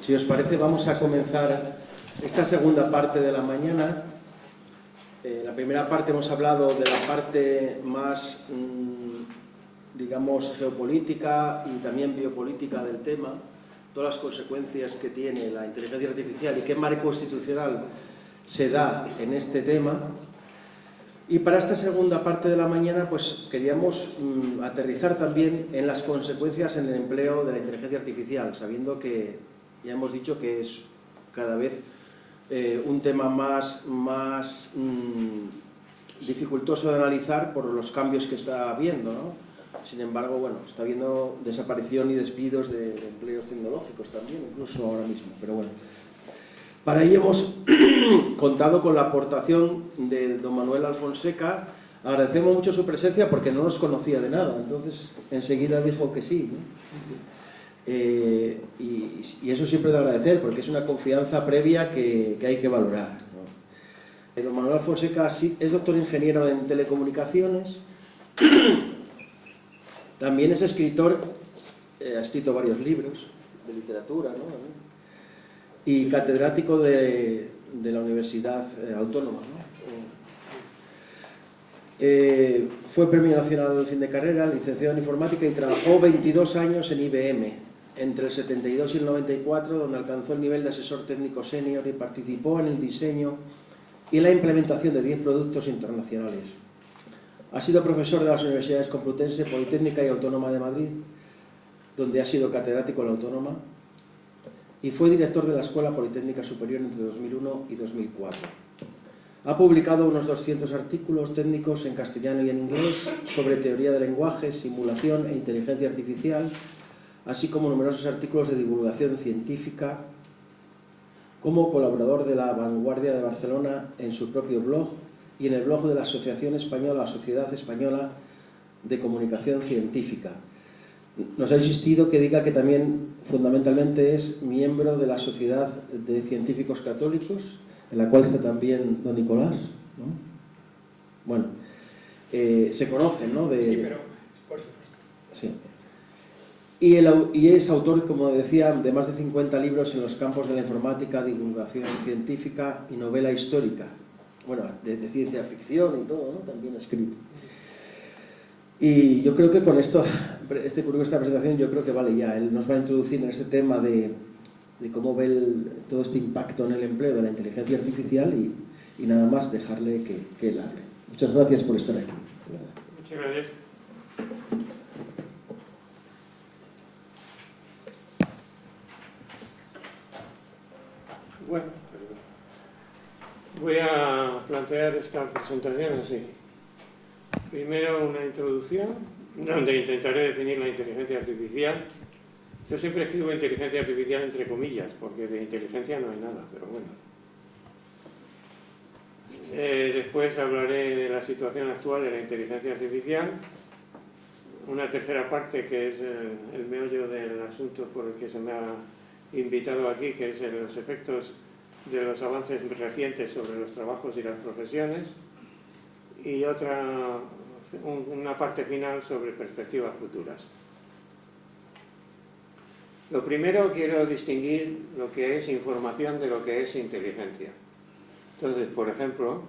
Si os parece, vamos a comenzar esta segunda parte de la mañana. En la primera parte hemos hablado de la parte más, digamos, geopolítica y también biopolítica del tema, todas las consecuencias que tiene la inteligencia artificial y qué marco institucional se da en este tema. Y para esta segunda parte de la mañana, pues queríamos aterrizar también en las consecuencias en el empleo de la inteligencia artificial, sabiendo que ya hemos dicho que es cada vez un tema más dificultoso de analizar por los cambios que está habiendo, ¿no? Sin embargo, bueno, está habiendo desaparición y despidos de empleos tecnológicos también, incluso ahora mismo, pero bueno. Para ello hemos contado con la aportación de don Manuel Alfonseca. Agradecemos mucho su presencia porque no nos conocía de nada, entonces enseguida dijo que sí, ¿no? Y eso siempre de agradecer porque es una confianza previa que hay que valorar, ¿no? Don Manuel Alfonseca es doctor ingeniero en telecomunicaciones, también es escritor, ha escrito varios libros de literatura, ¿no? Y catedrático de la Universidad Autónoma, ¿no? Fue Premio Nacional del Fin de Carrera, licenciado en Informática y trabajó 22 años en IBM, entre el 72 y el 94, donde alcanzó el nivel de asesor técnico senior y participó en el diseño y la implementación de 10 productos internacionales. Ha sido profesor de las Universidades Complutense, Politécnica y Autónoma de Madrid, donde ha sido catedrático en la Autónoma, y fue director de la Escuela Politécnica Superior entre 2001 y 2004. Ha publicado unos 200 artículos técnicos en castellano y en inglés sobre teoría del lenguaje, simulación e inteligencia artificial, así como numerosos artículos de divulgación científica, como colaborador de La Vanguardia de Barcelona en su propio blog y en el blog de la Asociación Española, la Sociedad Española de Comunicación Científica. Nos ha insistido que diga que también fundamentalmente es miembro de la Sociedad de Científicos Católicos, en la cual está también don Nicolás, ¿no? Bueno, se conocen, ¿no? Sí, pero por supuesto. Sí. Y es autor, como decía, de más de 50 libros en los campos de la informática, divulgación científica y novela histórica. Bueno, de ciencia ficción y todo, ¿no? También ha escrito. Y yo creo que con esta presentación yo creo que vale ya. Él nos va a introducir en este tema de cómo ve todo este impacto en el empleo de la inteligencia artificial y nada más dejarle que él hable. Muchas gracias por estar aquí. Muchas gracias. Bueno, voy a plantear esta presentación así. Primero una introducción, donde intentaré definir la inteligencia artificial. Yo siempre escribo inteligencia artificial entre comillas, porque de inteligencia no hay nada, pero bueno. Después hablaré de la situación actual de la inteligencia artificial. Una tercera parte, que es el meollo del asunto por el que se me ha invitado aquí, que es los efectos de los avances recientes sobre los trabajos y las profesiones. Y una parte final sobre perspectivas futuras. Lo primero, quiero distinguir lo que es información de lo que es inteligencia. Entonces, por ejemplo,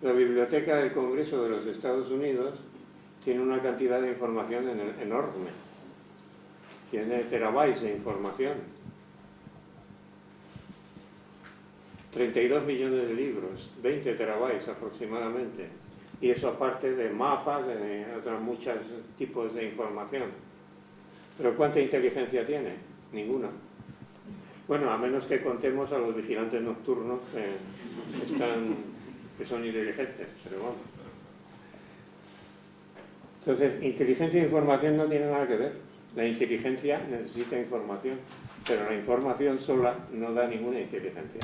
la Biblioteca del Congreso de los Estados Unidos tiene una cantidad de información enorme. Tiene terabytes de información. 32 millones de libros, 20 terabytes aproximadamente. Y eso aparte de mapas, de otros muchos tipos de información. ¿Pero cuánta inteligencia tiene? Ninguna. Bueno, a menos que contemos a los vigilantes nocturnos que son inteligentes, pero bueno. Entonces, inteligencia e información no tienen nada que ver. La inteligencia necesita información, pero la información sola no da ninguna inteligencia.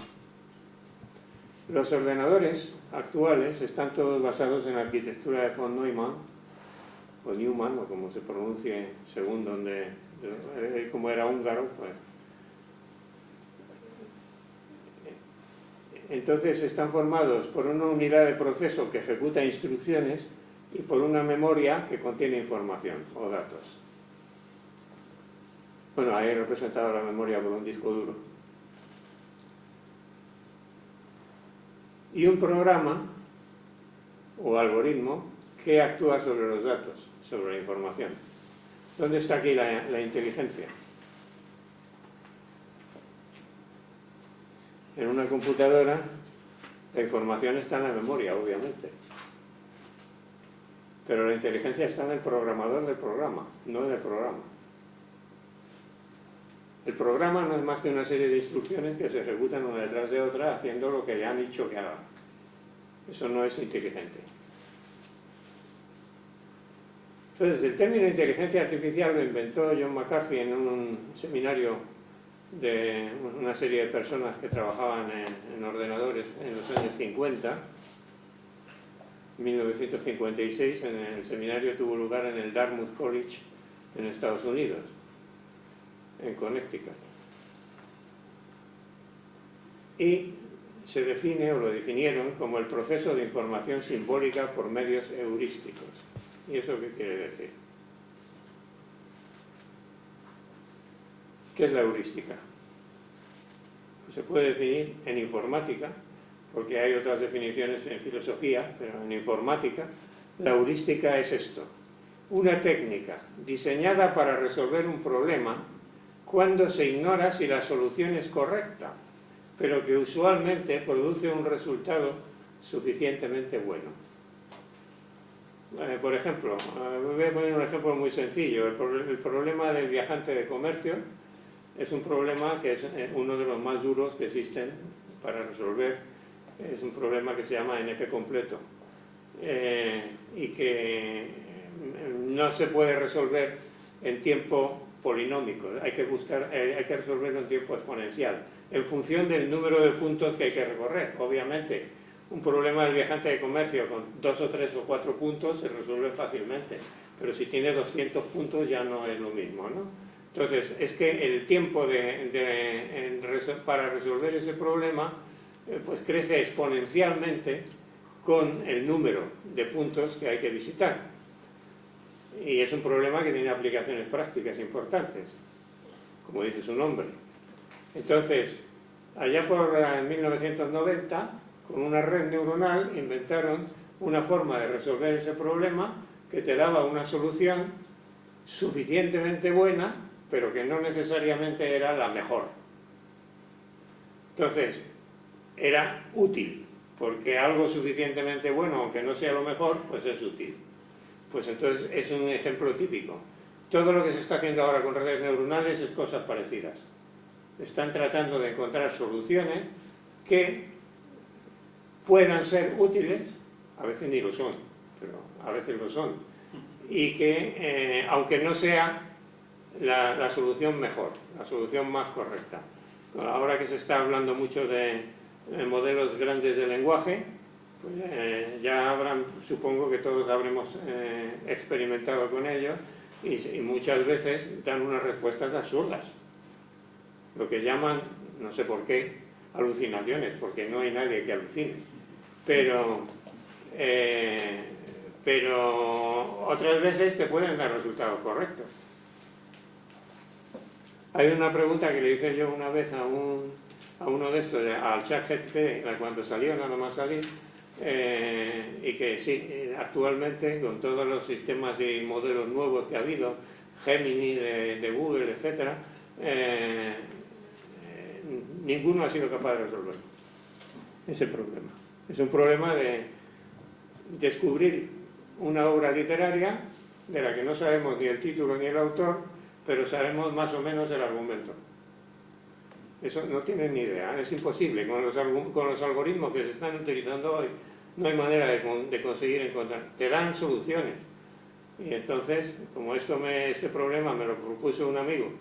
Los ordenadores actuales están todos basados en la arquitectura de von Neumann, o Neumann, o como se pronuncie según como era húngaro, pues. Entonces están formados por una unidad de proceso que ejecuta instrucciones y por una memoria que contiene información o datos. Bueno, ahí he representado la memoria por un disco duro. Y un programa o algoritmo que actúa sobre los datos, sobre la información. ¿Dónde está aquí la inteligencia? En una computadora la información está en la memoria, obviamente. Pero la inteligencia está en el programador del programa, no en el programa. El programa no es más que una serie de instrucciones que se ejecutan una detrás de otra haciendo lo que le han dicho que haga. Eso no es inteligente. Entonces, el término inteligencia artificial lo inventó John McCarthy en un seminario de una serie de personas que trabajaban en ordenadores en los años 50, 1956, en el seminario tuvo lugar en el Dartmouth College en Estados Unidos, en Connecticut. Y se define, o lo definieron, como el proceso de información simbólica por medios heurísticos. ¿Y eso qué quiere decir? ¿Qué es la heurística? Pues se puede definir en informática, porque hay otras definiciones en filosofía, pero en informática, la heurística es esto: una técnica diseñada para resolver un problema cuando se ignora si la solución es correcta, pero que usualmente produce un resultado suficientemente bueno. Por ejemplo, voy a poner un ejemplo muy sencillo. El problema del viajante de comercio es un problema que es uno de los más duros que existen para resolver. Es un problema que se llama NP completo y que no se puede resolver en tiempo polinómico. Hay que resolverlo en tiempo exponencial, en función del número de puntos que hay que recorrer. Obviamente, un problema del viajante de comercio con 2 o 3 o 4 puntos se resuelve fácilmente, pero si tiene 200 puntos ya no es lo mismo, ¿no? Entonces, es que el tiempo para resolver ese problema pues crece exponencialmente con el número de puntos que hay que visitar. Y es un problema que tiene aplicaciones prácticas importantes, como dice su nombre. Entonces, allá por 1990, con una red neuronal inventaron una forma de resolver ese problema que te daba una solución suficientemente buena, pero que no necesariamente era la mejor. Entonces, era útil, porque algo suficientemente bueno, aunque no sea lo mejor, pues es útil. Pues entonces es un ejemplo típico. Todo lo que se está haciendo ahora con redes neuronales es cosas parecidas. Están tratando de encontrar soluciones que puedan ser útiles, a veces ni lo son, pero a veces lo son, y que, aunque no sea la solución mejor, la solución más correcta. Ahora que se está hablando mucho de modelos grandes de lenguaje, pues ya supongo que todos habremos experimentado con ellos, y muchas veces dan unas respuestas absurdas, lo que llaman, no sé por qué, alucinaciones, porque no hay nadie que alucine. Pero otras veces te pueden dar resultados correctos. Hay una pregunta que le hice yo una vez a uno de estos, al ChatGPT, cuando salió, nada más salir, y que sí, actualmente con todos los sistemas y modelos nuevos que ha habido, Gemini de Google, etc., ninguno ha sido capaz de resolverlo. Ese problema. Es un problema de descubrir una obra literaria de la que no sabemos ni el título ni el autor, pero sabemos más o menos el argumento. Eso no tienen ni idea, es imposible. Con los algoritmos que se están utilizando hoy, no hay manera de conseguir encontrar. Te dan soluciones. Y entonces, como este problema me lo propuso un amigo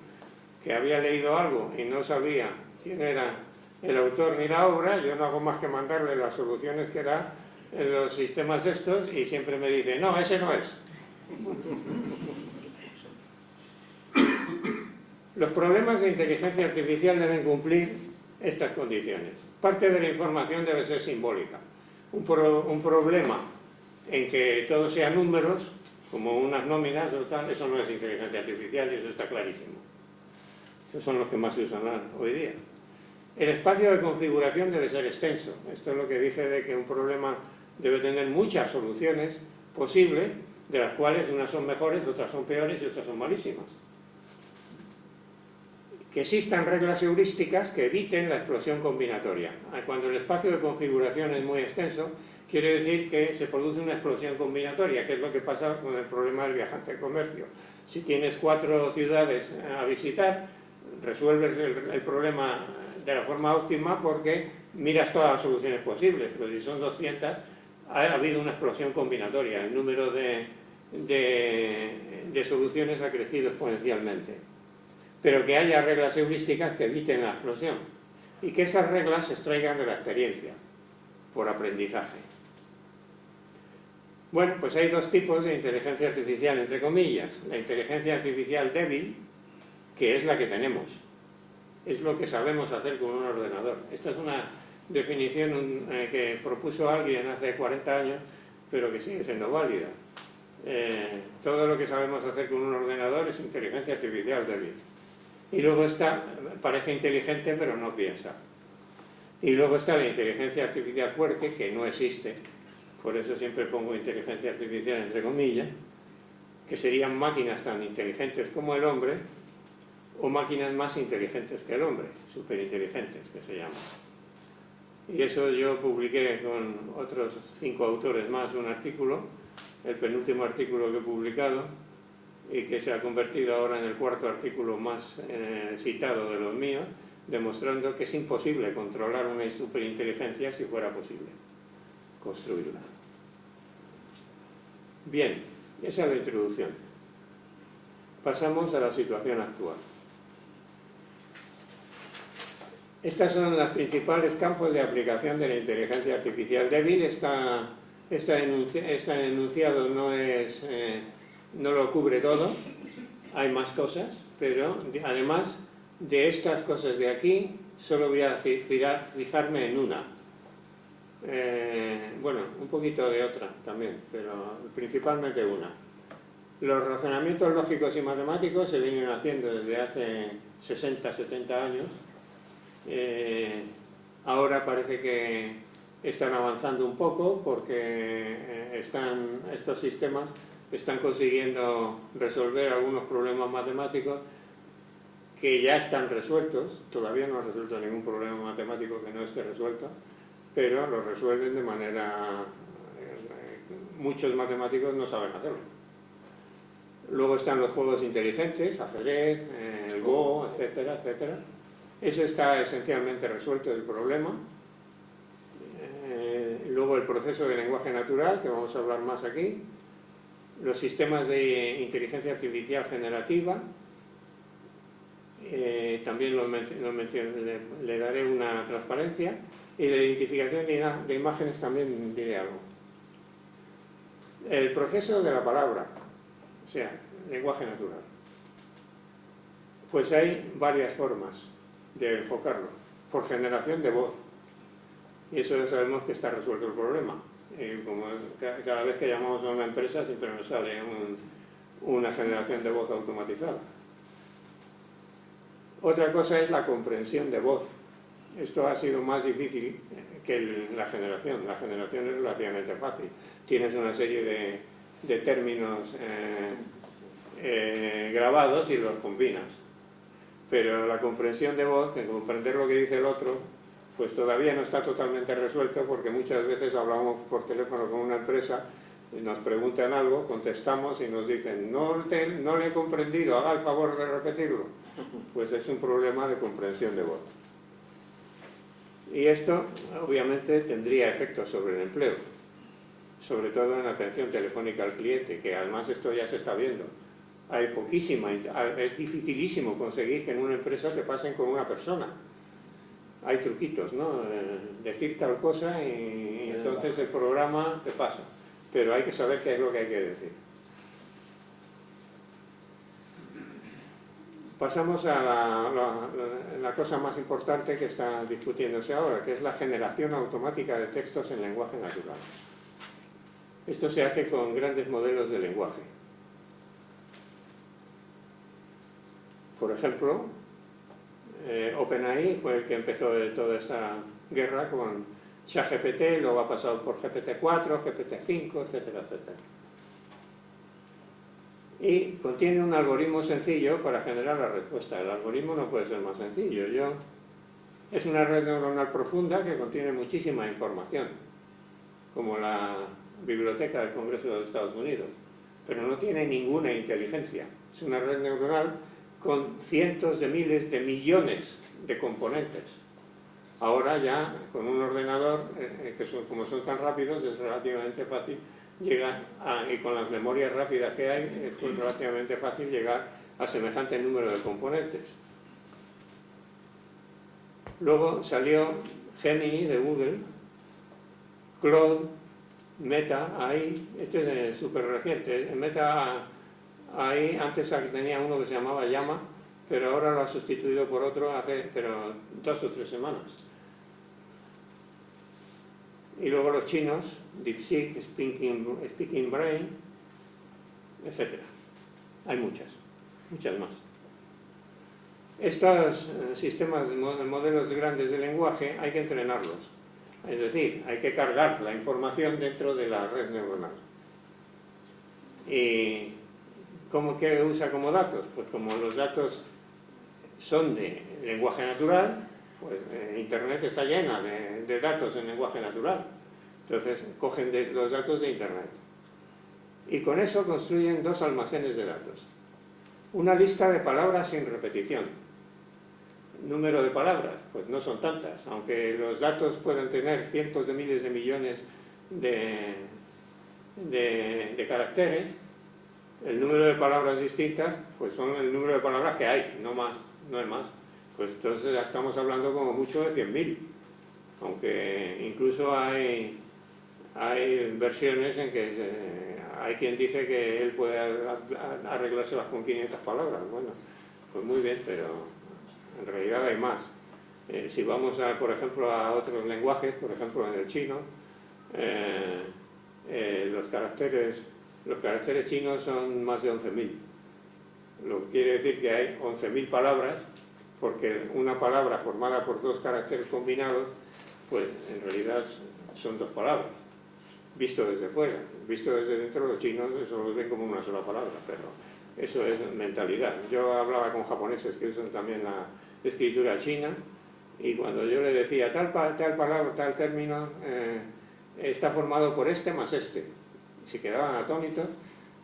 que había leído algo y no sabía quién era el autor ni la obra, yo no hago más que mandarle las soluciones que da en los sistemas estos y siempre me dice, no, ese no es. Los problemas de inteligencia artificial deben cumplir estas condiciones. Parte de la información debe ser simbólica. Un problema en que todo sea números, como unas nóminas o tal, eso no es inteligencia artificial y eso está clarísimo. Esos son los que más se usan hoy día. El espacio de configuración debe ser extenso. Esto es lo que dije de que un problema debe tener muchas soluciones posibles, de las cuales unas son mejores, otras son peores y otras son malísimas. Que existan reglas heurísticas que eviten la explosión combinatoria. Cuando el espacio de configuración es muy extenso, quiere decir que se produce una explosión combinatoria, que es lo que pasa con el problema del viajante de comercio. Si tienes 4 ciudades a visitar, resuelves el problema de la forma óptima porque miras todas las soluciones posibles, pero si son 200, ha habido una explosión combinatoria. El número de soluciones ha crecido exponencialmente. Pero que haya reglas heurísticas que eviten la explosión y que esas reglas se extraigan de la experiencia, por aprendizaje. Bueno, pues hay 2 tipos de inteligencia artificial, entre comillas. La inteligencia artificial débil, que es la que tenemos. Es lo que sabemos hacer con un ordenador. Esta es una definición que propuso alguien hace 40 años, pero que sigue siendo válida. Todo lo que sabemos hacer con un ordenador es inteligencia artificial débil. Y luego está, parece inteligente, pero no piensa. Y luego está la inteligencia artificial fuerte, que no existe. Por eso siempre pongo inteligencia artificial entre comillas, que serían máquinas tan inteligentes como el hombre, o máquinas más inteligentes que el hombre, superinteligentes, que se llaman. Y eso yo publiqué con otros 5 autores más un artículo, el penúltimo artículo que he publicado, y que se ha convertido ahora en el 4.º artículo más citado de los míos, demostrando que es imposible controlar una superinteligencia si fuera posible construirla. Bien, esa es la introducción. Pasamos a la situación actual. Estas son los principales campos de aplicación de la inteligencia artificial débil. Este enunciado no lo cubre todo, hay más cosas, pero además de estas cosas de aquí, solo voy a fijarme en una. Bueno, un poquito de otra también, pero principalmente una. Los razonamientos lógicos y matemáticos se vienen haciendo desde hace 60, 70 años. Ahora parece que están avanzando un poco porque estos sistemas están consiguiendo resolver algunos problemas matemáticos que ya están resueltos. Todavía no ha resuelto ningún problema matemático que no esté resuelto, pero lo resuelven de manera... muchos matemáticos no saben hacerlo. Luego están los juegos inteligentes, ajedrez, el Go, etcétera, etcétera. Eso está esencialmente resuelto el problema. Luego el proceso de lenguaje natural, que vamos a hablar más aquí. Los sistemas de inteligencia artificial generativa. También le daré una transparencia. Y la identificación de imágenes también diré algo. El proceso de la palabra, o sea, lenguaje natural. Pues hay varias formas de enfocarlo. Por generación de voz. Y eso ya sabemos que está resuelto el problema. Como cada vez que llamamos a una empresa siempre nos sale una generación de voz automatizada. Otra cosa es la comprensión de voz. Esto ha sido más difícil que la generación. La generación es relativamente fácil. Tienes una serie de términos grabados y los combinas. Pero la comprensión de voz, que comprender lo que dice el otro, pues todavía no está totalmente resuelto porque muchas veces hablamos por teléfono con una empresa, y nos preguntan algo, contestamos y nos dicen no le he comprendido, haga el favor de repetirlo. Pues es un problema de comprensión de voz. Y esto obviamente tendría efectos sobre el empleo, sobre todo en atención telefónica al cliente, que además esto ya se está viendo. Hay poquísima, es dificilísimo conseguir que en una empresa te pasen con una persona. Hay truquitos, ¿no? Decir tal cosa y entonces el programa te pasa. Pero hay que saber qué es lo que hay que decir. Pasamos a la cosa más importante que está discutiéndose ahora, que es la generación automática de textos en lenguaje natural. Esto se hace con grandes modelos de lenguaje. Por ejemplo, OpenAI fue el que empezó toda esta guerra con ChatGPT, luego ha pasado por GPT-4, GPT-5, etcétera, etcétera. Y contiene un algoritmo sencillo para generar la respuesta. El algoritmo no puede ser más sencillo. Es una red neuronal profunda que contiene muchísima información, como la biblioteca del Congreso de los Estados Unidos, pero no tiene ninguna inteligencia. Es una red neuronal con cientos de miles de millones de componentes. Ahora ya con un ordenador, como son tan rápidos, es relativamente fácil llegar y con las memorias rápidas que hay, es relativamente fácil llegar a semejante número de componentes. Luego salió Gemini de Google, Claude, Meta, AI, este es súper reciente. Meta AI antes tenía uno que se llamaba Llama, pero ahora lo ha sustituido por otro hace 2 o 3 semanas. Y luego los chinos, DeepSeek, Speaking Brain, etc. Hay muchas más. Estos sistemas de modelos grandes de lenguaje hay que entrenarlos. Es decir, hay que cargar la información dentro de la red neuronal. ¿Y qué usa como datos? Pues como los datos son de lenguaje natural, pues Internet está llena de datos en lenguaje natural. Entonces cogen los datos de Internet. Y con eso construyen 2 almacenes de datos. Una lista de palabras sin repetición. Número de palabras, pues no son tantas, aunque los datos pueden tener cientos de miles de millones de caracteres, el número de palabras distintas, pues son el número de palabras que hay, no más, no hay más. Pues entonces ya estamos hablando como mucho de 100.000, aunque incluso hay versiones en que hay quien dice que él puede arreglárselas con 500 palabras. Bueno, pues muy bien, pero en realidad hay más. Si vamos, por ejemplo, a otros lenguajes, por ejemplo en el chino, los caracteres chinos son más de 11.000. Lo que quiere decir que hay 11.000 palabras, porque una palabra formada por 2 caracteres combinados, pues en realidad son 2 palabras, visto desde fuera. Visto desde dentro, los chinos eso lo ven como una sola palabra, pero eso es mentalidad. Yo hablaba con japoneses que usan también la escritura china, y cuando yo le decía tal palabra, tal término, está formado por este más este, se quedaban atónitos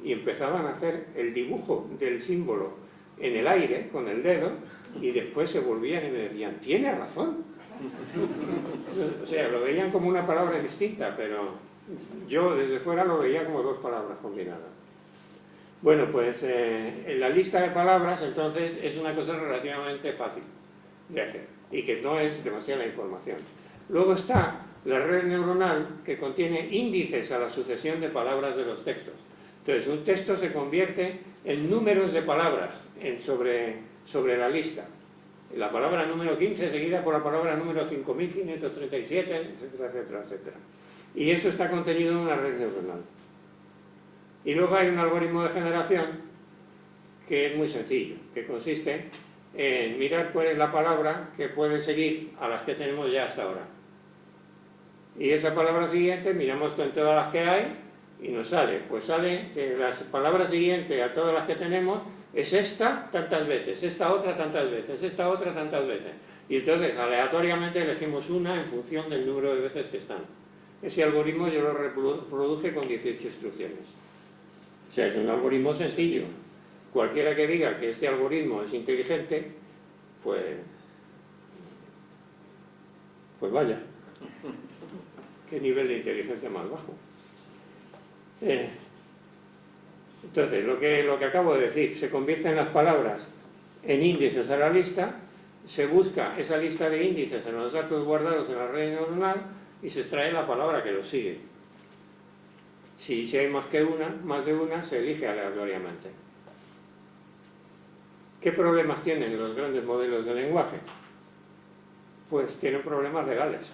y empezaban a hacer el dibujo del símbolo en el aire con el dedo, y después se volvían y me decían, tiene razón. O sea, lo veían como una palabra distinta, pero yo desde fuera lo veía como 2 palabras combinadas. Bueno, pues en la lista de palabras entonces es una cosa relativamente fácil de hacer y que no es demasiada información. Luego está la red neuronal, que contiene índices a la sucesión de palabras de los textos. Entonces un texto se convierte en números de palabras sobre la lista. La palabra número 15 seguida por la palabra número 5537, etcétera, etcétera, etcétera. Y eso está contenido en una red neuronal. Y luego hay un algoritmo de generación que es muy sencillo, que consiste en mirar cuál es la palabra que puede seguir a las que tenemos ya hasta ahora. Y esa palabra siguiente miramos en todas las que hay y nos sale. Pues sale que la palabra siguiente a todas las que tenemos es esta tantas veces, esta otra tantas veces, esta otra tantas veces. Y entonces aleatoriamente elegimos una en función del número de veces que están. Ese algoritmo yo lo reproduje con 18 instrucciones. O sea, es un algoritmo sencillo. Cualquiera que diga que este algoritmo es inteligente, pues vaya, qué nivel de inteligencia más bajo. Entonces, lo que acabo de decir, se convierten las palabras en índices a la lista, se busca esa lista de índices en los datos guardados en la red neuronal y se extrae la palabra que lo sigue. Si hay más de una, se elige aleatoriamente. ¿Qué problemas tienen los grandes modelos de lenguaje? Pues tienen problemas legales.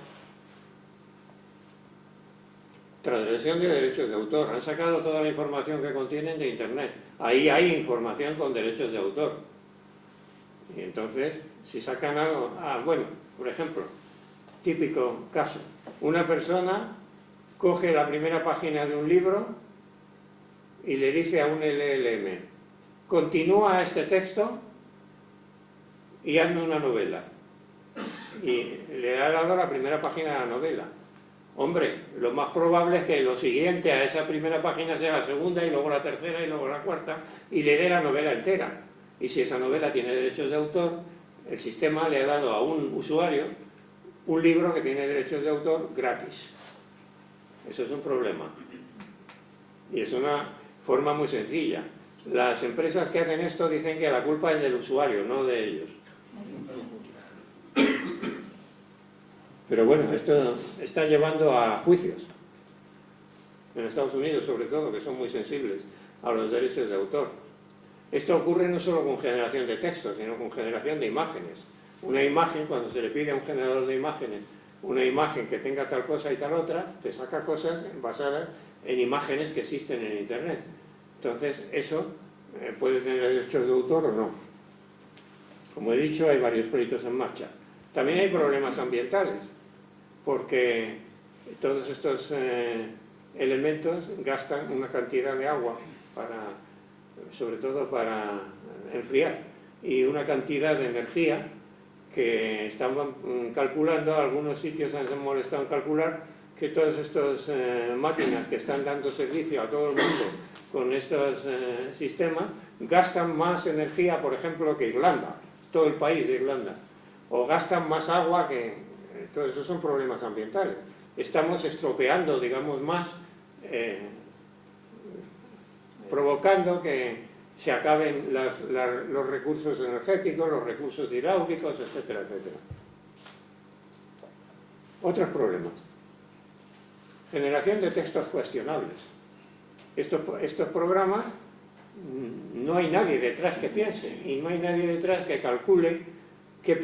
Transgresión de derechos de autor. Han sacado toda la información que contienen de Internet. Ahí hay información con derechos de autor. Y entonces, si sacan algo... bueno, por ejemplo, típico caso. Una persona coge la primera página de un libro y le dice a un LLM: continúa este texto y hazme una novela. Y le ha dado la primera página de la novela. Hombre, lo más probable es que lo siguiente a esa primera página sea la segunda, y luego la tercera, y luego la cuarta, y le dé la novela entera. Y si esa novela tiene derechos de autor, el sistema le ha dado a un usuario un libro que tiene derechos de autor gratis. Eso es un problema. Y es una forma muy sencilla. Las empresas que hacen esto dicen que la culpa es del usuario, no de ellos. Pero bueno, esto está llevando a juicios. En Estados Unidos, sobre todo, que son muy sensibles a los derechos de autor. Esto ocurre no solo con generación de textos, sino con generación de imágenes. Una imagen, cuando se le pide a un generador de imágenes una imagen que tenga tal cosa y tal otra, te saca cosas basadas en imágenes que existen en Internet. Entonces, eso puede tener derechos de autor o no. Como he dicho, hay varios proyectos en marcha. También hay problemas ambientales, porque todos estos elementos gastan una cantidad de agua, sobre todo para enfriar, y una cantidad de energía que están calculando. Algunos sitios han molestado en calcular que todas estas máquinas que están dando servicio a todo el mundo con estos sistemas gastan más energía, por ejemplo, que Irlanda, todo el país de Irlanda, o gastan más agua que... Todos esos son problemas ambientales. Estamos estropeando, digamos, más, provocando que se acaben los recursos energéticos, los recursos hidráulicos, etcétera, etcétera. Otros problemas. Generación de textos cuestionables. Estos programas, no hay nadie detrás que piense, y no hay nadie detrás que calcule qué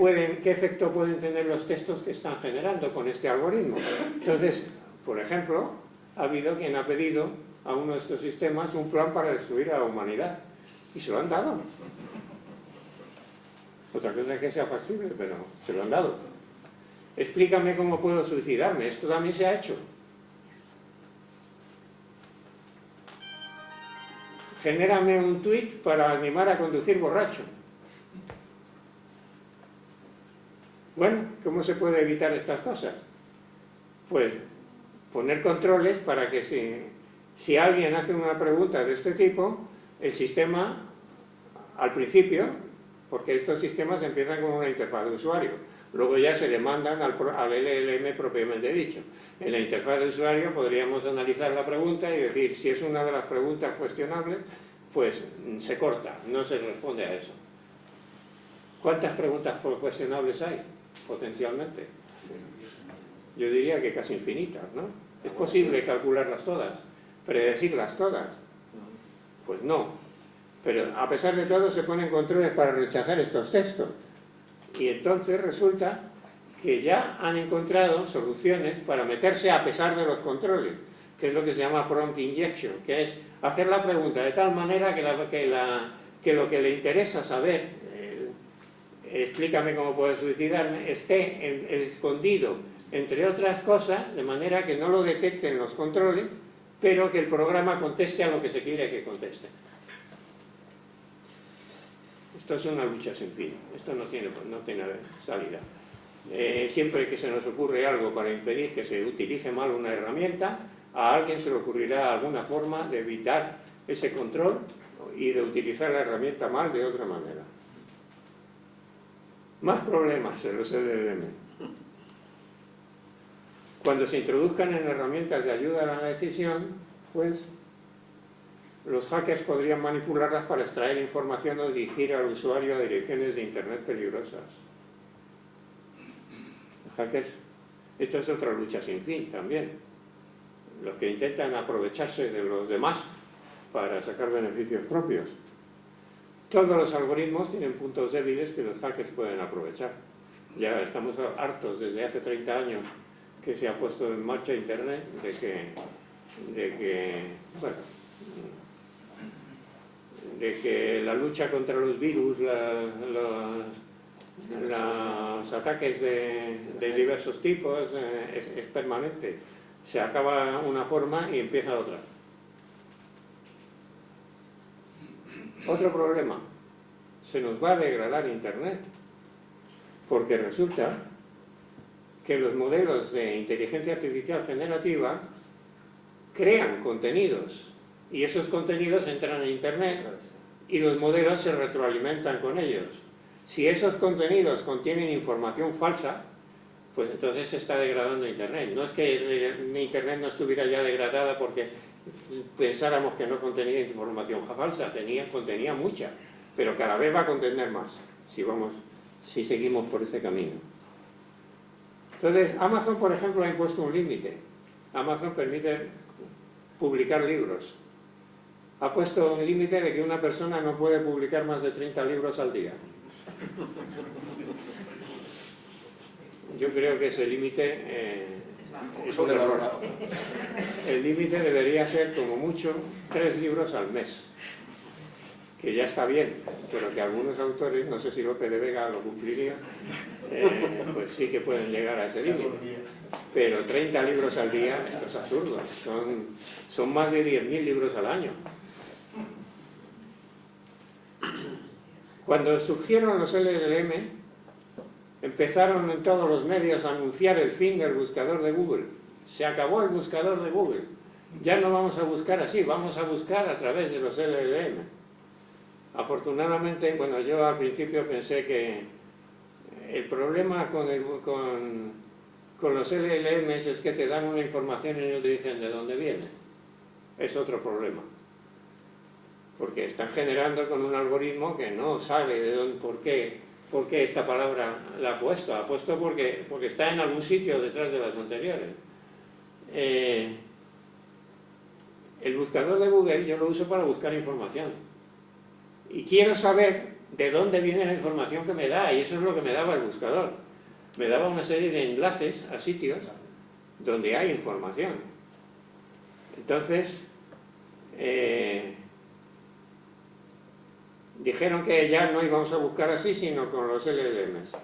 efecto pueden tener los textos que están generando con este algoritmo. Entonces, por ejemplo, ha habido quien ha pedido a uno de estos sistemas un plan para destruir a la humanidad, y se lo han dado. Otra cosa es que sea factible, pero se lo han dado. Explícame cómo puedo suicidarme. Esto también se ha hecho. Genérame un tuit para animar a conducir borracho. Bueno, ¿cómo se puede evitar estas cosas? Pues poner controles para que si alguien hace una pregunta de este tipo, el sistema, al principio, porque estos sistemas empiezan con una interfaz de usuario, luego ya se le mandan al LLM propiamente dicho. En la interfaz de usuario podríamos analizar la pregunta y decir, si es una de las preguntas cuestionables, pues se corta, no se responde a eso. ¿Cuántas preguntas cuestionables hay, potencialmente? Yo diría que casi infinitas, ¿no? ¿Es posible calcularlas todas? ¿Predecirlas todas? Pues no. Pero a pesar de todo se ponen controles para rechazar estos textos. Y entonces resulta que ya han encontrado soluciones para meterse a pesar de los controles, que es lo que se llama prompt injection, que es hacer la pregunta de tal manera que lo que le interesa saber, explícame cómo puedo suicidarme, esté escondido entre otras cosas, de manera que no lo detecten los controles, pero que el programa conteste a lo que se quiere que conteste. Esto es una lucha sin fin, esto no tiene salida. Siempre que se nos ocurre algo para impedir que se utilice mal una herramienta, a alguien se le ocurrirá alguna forma de evitar ese control y de utilizar la herramienta mal de otra manera. Más problemas en los LLM. Cuando se introduzcan en herramientas de ayuda a la decisión, pues los hackers podrían manipularlas para extraer información o dirigir al usuario a direcciones de Internet peligrosas. Los hackers, esto es otra lucha sin fin también. Los que intentan aprovecharse de los demás para sacar beneficios propios. Todos los algoritmos tienen puntos débiles que los hackers pueden aprovechar. Ya estamos hartos desde hace 30 años que se ha puesto en marcha Internet de que bueno, de que la lucha contra los virus, los ataques de diversos tipos es permanente. Se acaba una forma y empieza otra. Otro problema, se nos va a degradar Internet, porque resulta que los modelos de inteligencia artificial generativa crean contenidos y esos contenidos entran en Internet y los modelos se retroalimentan con ellos. Si esos contenidos contienen información falsa, pues entonces se está degradando Internet. No es que Internet no estuviera ya degradada porque pensáramos que no contenía información falsa, contenía mucha, pero cada vez va a contener más si seguimos por este camino. Entonces, Amazon, por ejemplo, ha impuesto un límite. Amazon permite publicar libros. Ha puesto un límite de que una persona no puede publicar más de 30 libros al día. Yo creo que ese límite es un error. El límite debería ser, como mucho, 3 libros al mes. Que ya está bien, pero que algunos autores, no sé si Lope de Vega lo cumpliría, pues sí que pueden llegar a ese límite. Pero 30 libros al día, esto es absurdo. Son más de 10.000 libros al año. Cuando surgieron los LLM, empezaron en todos los medios a anunciar el fin del buscador de Google. Se acabó el buscador de Google. Ya no vamos a buscar así, vamos a buscar a través de los LLM. Afortunadamente, bueno, yo al principio pensé que el problema con los LLMs es que te dan una información y no te dicen de dónde viene. Es otro problema. Porque están generando con un algoritmo que no sabe de dónde, por qué esta palabra la ha puesto. Ha puesto porque está en algún sitio detrás de las anteriores. El buscador de Google yo lo uso para buscar información. Y quiero saber de dónde viene la información que me da, y eso es lo que me daba el buscador. Me daba una serie de enlaces a sitios donde hay información. Entonces, dijeron que ya no íbamos a buscar así, sino con los LLMs.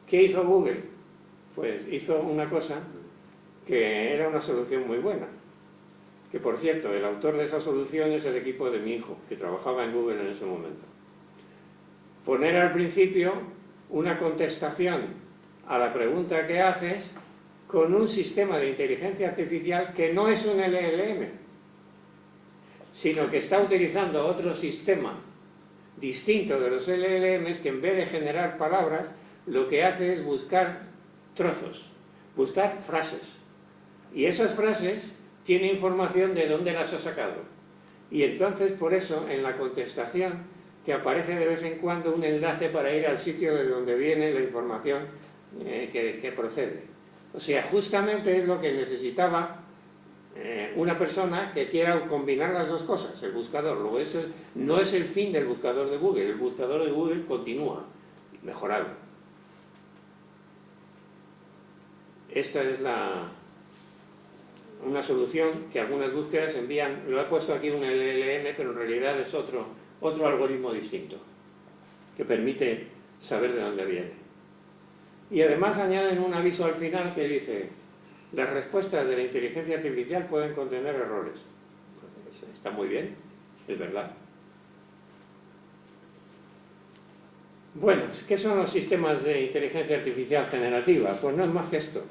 ¿Qué hizo Google? Pues hizo una cosa que era una solución muy buena. Que, por cierto, el autor de esa solución es el equipo de mi hijo, que trabajaba en Google en ese momento. Poner al principio una contestación a la pregunta que haces con un sistema de inteligencia artificial que no es un LLM, sino que está utilizando otro sistema distinto de los LLMs que en vez de generar palabras, lo que hace es buscar trozos, buscar frases. Y esas frases tiene información de dónde las ha sacado. Y entonces, por eso, en la contestación, te aparece de vez en cuando un enlace para ir al sitio de donde viene la información que procede. O sea, justamente es lo que necesitaba una persona que quiera combinar las dos cosas, el buscador. Luego, eso no es el fin del buscador de Google. El buscador de Google continúa, mejorado. Esta es una solución que algunas búsquedas envían. Lo he puesto aquí un LLM, pero en realidad es otro algoritmo distinto que permite saber de dónde viene. Y además añaden un aviso al final que dice: las respuestas de la inteligencia artificial pueden contener errores. Está muy bien, es verdad. Bueno, ¿qué son los sistemas de inteligencia artificial generativa? Pues no es más que esto.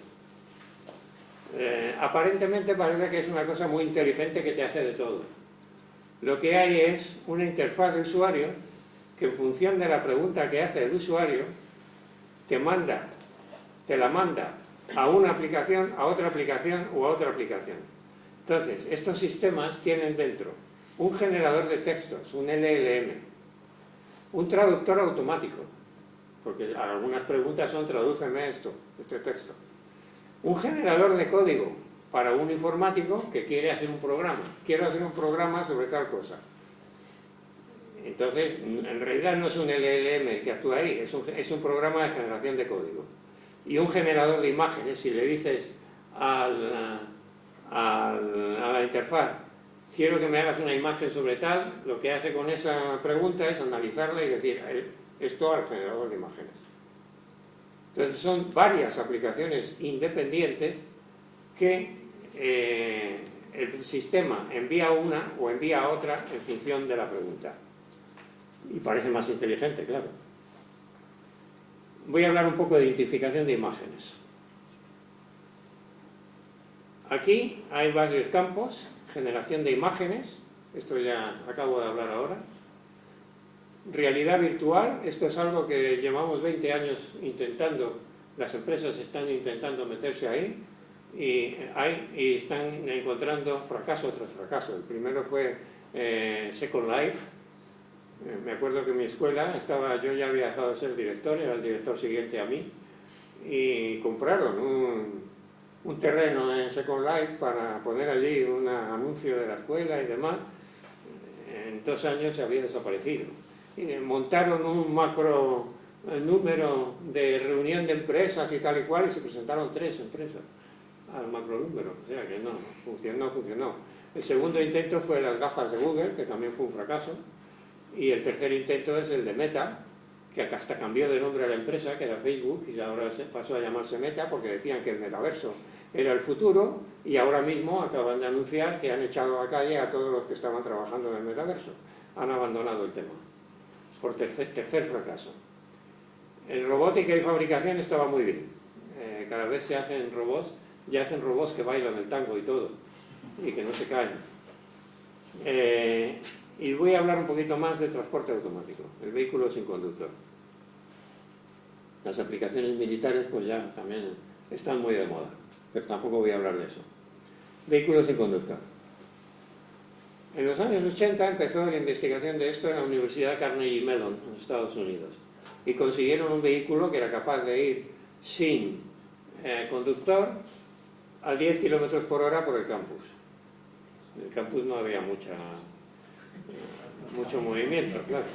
Aparentemente parece que es una cosa muy inteligente que te hace de todo. Lo que hay es una interfaz de usuario que, en función de la pregunta que hace el usuario, te la manda a una aplicación, a otra aplicación o a otra aplicación. Entonces, estos sistemas tienen dentro un generador de textos, un LLM, un traductor automático, porque algunas preguntas son: tradúceme este texto. Un generador de código para un informático que quiere hacer un programa. Quiero hacer un programa sobre tal cosa. Entonces, en realidad no es un LLM que actúa ahí, es un programa de generación de código. Y un generador de imágenes. Si le dices a la interfaz: quiero que me hagas una imagen sobre tal, lo que hace con esa pregunta es analizarla y decir esto al generador de imágenes. Entonces son varias aplicaciones independientes que el sistema envía una o envía otra en función de la pregunta. Y parece más inteligente, claro. Voy a hablar un poco de identificación de imágenes. Aquí hay varios campos: generación de imágenes, esto ya acabo de hablar ahora. Realidad virtual, esto es algo que llevamos 20 años intentando, las empresas están intentando meterse ahí y están encontrando fracaso tras fracaso. El primero fue Second Life. Me acuerdo que en mi escuela yo ya había dejado de ser director, era el director siguiente a mí, y compraron un terreno en Second Life para poner allí un anuncio de la escuela y demás. En 2 años se había desaparecido. Y montaron un macro número de reunión de empresas y tal y cual, y se presentaron 3 empresas al macro número, o sea que no funcionó. El segundo intento fue las gafas de Google, que también fue un fracaso, y el tercer intento es el de Meta, que hasta cambió de nombre a la empresa, que era Facebook, y ahora pasó a llamarse Meta porque decían que el metaverso era el futuro, y ahora mismo acaban de anunciar que han echado a la calle a todos los que estaban trabajando en el metaverso. Han abandonado el tema, por tercer fracaso. En robótica y fabricación estaba muy bien. Cada vez se hacen robots, ya hacen robots que bailan el tango y todo, y que no se caen. Y voy a hablar un poquito más de transporte automático, el vehículo sin conductor. Las aplicaciones militares pues ya también están muy de moda, pero tampoco voy a hablar de eso. Vehículos sin conductor. En los años 80 empezó la investigación de esto en la Universidad Carnegie Mellon, en Estados Unidos, y consiguieron un vehículo que era capaz de ir sin conductor a 10 km por hora por el campus. En el campus no había mucho movimiento, claro.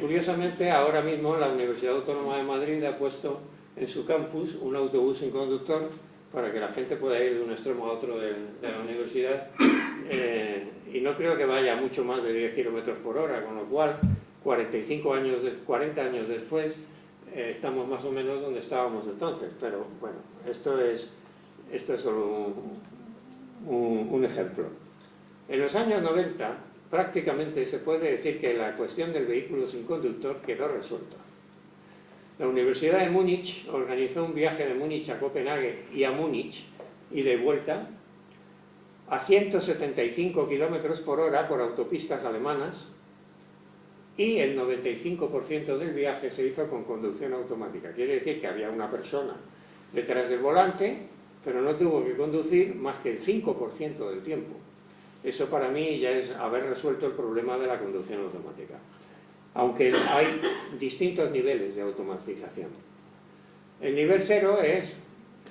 Curiosamente, ahora mismo la Universidad Autónoma de Madrid ha puesto en su campus un autobús sin conductor para que la gente pueda ir de un extremo a otro de la universidad, y no creo que vaya mucho más de 10 km por hora, con lo cual 40 años después estamos más o menos donde estábamos entonces, pero bueno, esto es solo un ejemplo. En los años 90 prácticamente se puede decir que la cuestión del vehículo sin conductor quedó resuelta. La Universidad de Múnich organizó un viaje de Múnich a Copenhague y a Múnich y de vuelta a 175 km por hora por autopistas alemanas, y el 95% del viaje se hizo con conducción automática. Quiere decir que había una persona detrás del volante, pero no tuvo que conducir más que el 5% del tiempo. Eso para mí ya es haber resuelto el problema de la conducción automática. Aunque hay distintos niveles de automatización. El nivel 0 es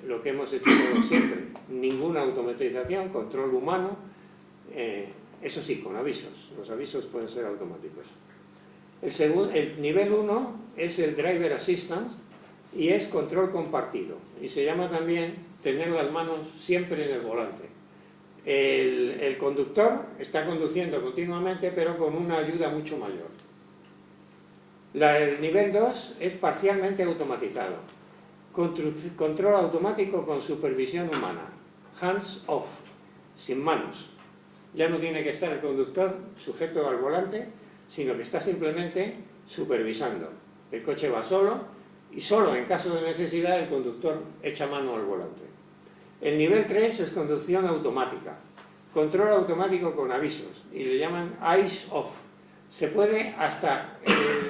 lo que hemos hecho todos siempre: ninguna automatización, control humano, eso sí, con avisos. Los avisos pueden ser automáticos. El nivel 1 es el driver assistance y es control compartido, y se llama también tener las manos siempre en el volante. El conductor está conduciendo continuamente, pero con una ayuda mucho mayor. El nivel 2 es parcialmente automatizado. Control automático con supervisión humana. Hands off, sin manos. Ya no tiene que estar el conductor sujeto al volante, sino que está simplemente supervisando. El coche va solo, y solo en caso de necesidad el conductor echa mano al volante. El nivel 3 es conducción automática. Control automático con avisos, y le llaman eyes off. Se puede hasta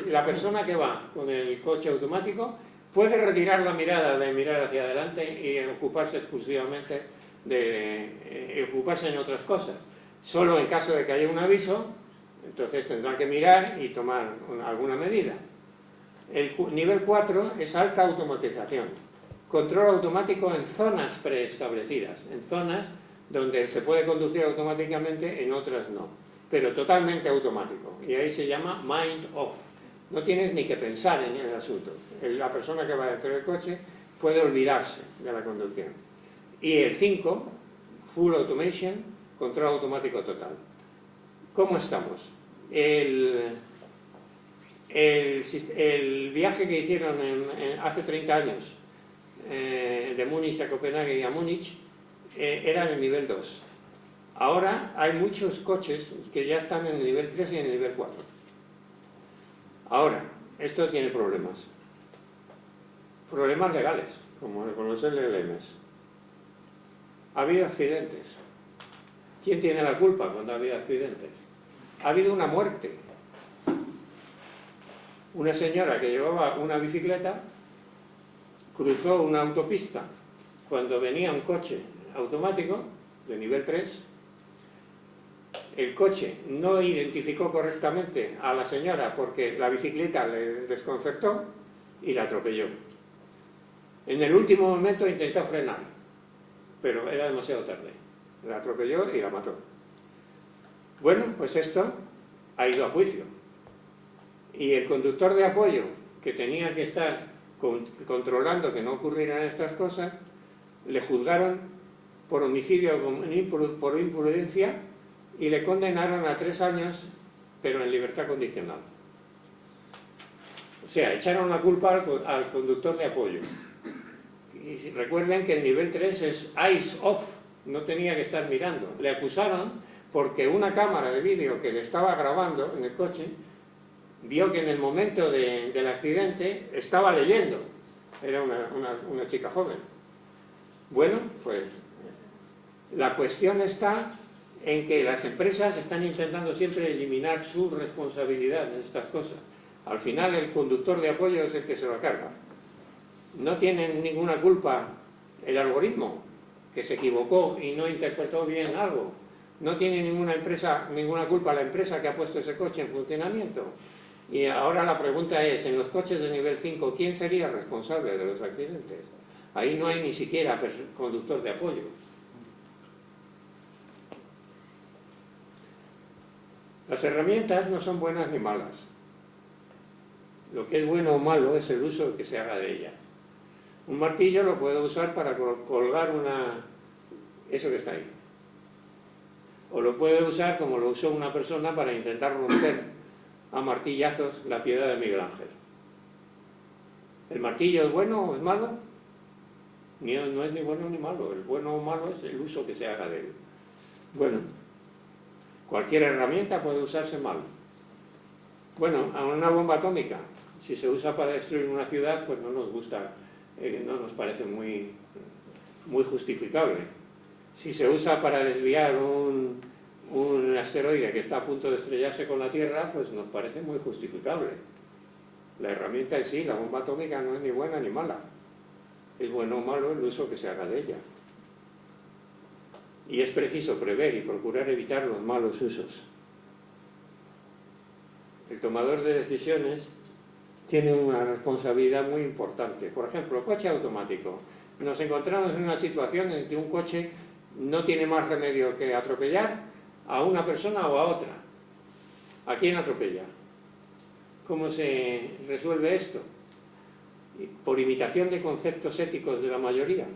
la persona que va con el coche automático puede retirar la mirada de mirar hacia adelante y ocuparse exclusivamente de ocuparse en otras cosas. Solo en caso de que haya un aviso, entonces tendrá que mirar y tomar alguna medida. El nivel 4 es alta automatización. Control automático en zonas preestablecidas, en zonas donde se puede conducir automáticamente, en otras no, pero totalmente automático, y ahí se llama mind off. No tienes ni que pensar en el asunto. La persona que va dentro del coche puede olvidarse de la conducción. Y el 5, full automation, control automático total. ¿Cómo estamos? El viaje que hicieron hace 30 años de Múnich a Copenhague y a Múnich era en el nivel 2. Ahora hay muchos coches que ya están en el nivel 3 y en el nivel 4. Ahora, esto tiene problemas. Problemas legales, como con los LLMs. Ha habido accidentes. ¿Quién tiene la culpa cuando ha habido accidentes? Ha habido una muerte. Una señora que llevaba una bicicleta cruzó una autopista cuando venía un coche automático de nivel 3. El coche no identificó correctamente a la señora porque la bicicleta le desconcertó y la atropelló. En el último momento intentó frenar, pero era demasiado tarde. La atropelló y la mató. Bueno, pues esto ha ido a juicio. Y el conductor de apoyo, que tenía que estar controlando que no ocurrieran estas cosas, le juzgaron por homicidio por imprudencia y le condenaron a 3 años, pero en libertad condicional. O sea, echaron la culpa al conductor de apoyo. Y recuerden que el nivel 3 es eyes off, no tenía que estar mirando. Le acusaron porque una cámara de vídeo que le estaba grabando en el coche vio que en el momento del accidente estaba leyendo. Era una chica joven. Bueno, pues la cuestión está en que las empresas están intentando siempre eliminar su responsabilidad en estas cosas. Al final el conductor de apoyo es el que se lo carga. No tiene ninguna culpa el algoritmo, que se equivocó y no interpretó bien algo. No tiene ninguna culpa la empresa que ha puesto ese coche en funcionamiento. Y ahora la pregunta es, en los coches de nivel 5, ¿quién sería responsable de los accidentes? Ahí no hay ni siquiera conductor de apoyo. Las herramientas no son buenas ni malas. Lo que es bueno o malo es el uso que se haga de ellas. Un martillo lo puedo usar para colgar eso que está ahí. O lo puedo usar como lo usó una persona para intentar romper a martillazos la piedad de Miguel Ángel. ¿El martillo es bueno o es malo? No es ni bueno ni malo. El bueno o malo es el uso que se haga de él. Bueno, cualquier herramienta puede usarse mal. Bueno, a una bomba atómica, si se usa para destruir una ciudad, pues no nos gusta, no nos parece muy justificable. Si se usa para desviar un asteroide que está a punto de estrellarse con la Tierra, pues nos parece muy justificable. La herramienta en sí, la bomba atómica, no es ni buena ni mala. Es bueno o malo el uso que se haga de ella. Y es preciso prever y procurar evitar los malos usos. El tomador de decisiones tiene una responsabilidad muy importante. Por ejemplo, coche automático. Nos encontramos en una situación en que un coche no tiene más remedio que atropellar a una persona o a otra. ¿A quién atropella? ¿Cómo se resuelve esto? Por imitación de conceptos éticos de la mayoría.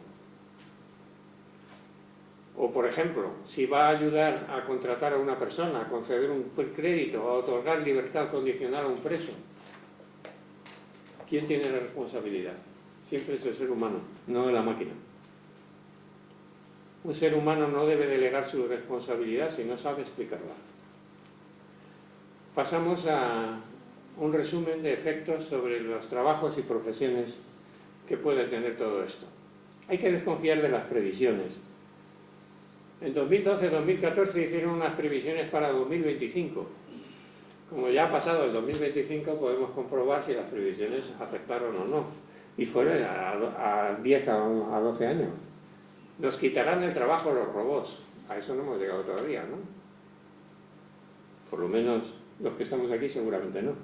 O, por ejemplo, si va a ayudar a contratar a una persona, a conceder un crédito, a otorgar libertad condicional a un preso, ¿quién tiene la responsabilidad? Siempre es el ser humano, no la máquina. Un ser humano no debe delegar su responsabilidad si no sabe explicarla. Pasamos a un resumen de efectos sobre los trabajos y profesiones que puede tener todo esto. Hay que desconfiar de las previsiones. En 2012-2014 hicieron unas previsiones para 2025. Como ya ha pasado el 2025, podemos comprobar si las previsiones afectaron o no. Y fueron a 10 a 12 años. Nos quitarán el trabajo los robots. A eso no hemos llegado todavía, ¿no? Por lo menos los que estamos aquí seguramente no.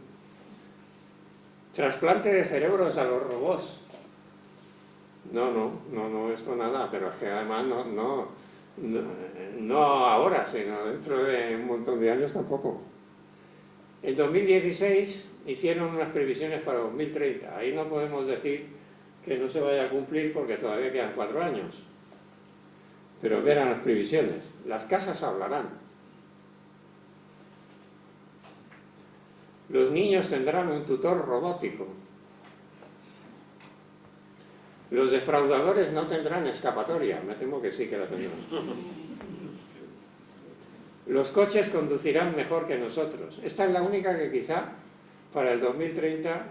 Trasplante de cerebros a los robots. No, esto nada, pero es que además no ahora, sino dentro de un montón de años tampoco. En 2016 hicieron unas previsiones para 2030. Ahí no podemos decir que no se vaya a cumplir porque todavía quedan 4 años. Pero verán las previsiones. Las casas hablarán. Los niños tendrán un tutor robótico. Los defraudadores no tendrán escapatoria. Me temo que sí que la tendrán. Los coches conducirán mejor que nosotros. Esta es la única que quizá para el 2030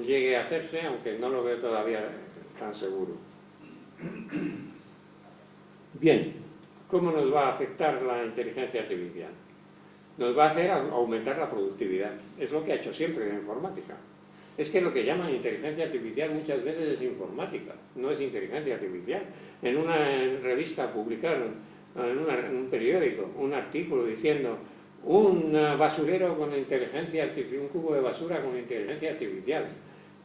llegue a hacerse, aunque no lo veo todavía tan seguro. Bien, ¿cómo nos va a afectar la inteligencia artificial? Nos va a hacer aumentar la productividad. Es lo que ha hecho siempre la informática. Es que lo que llaman inteligencia artificial muchas veces es informática, no es inteligencia artificial. En una revista publicaron, en un periódico, un artículo diciendo un basurero con inteligencia artificial, un cubo de basura con inteligencia artificial.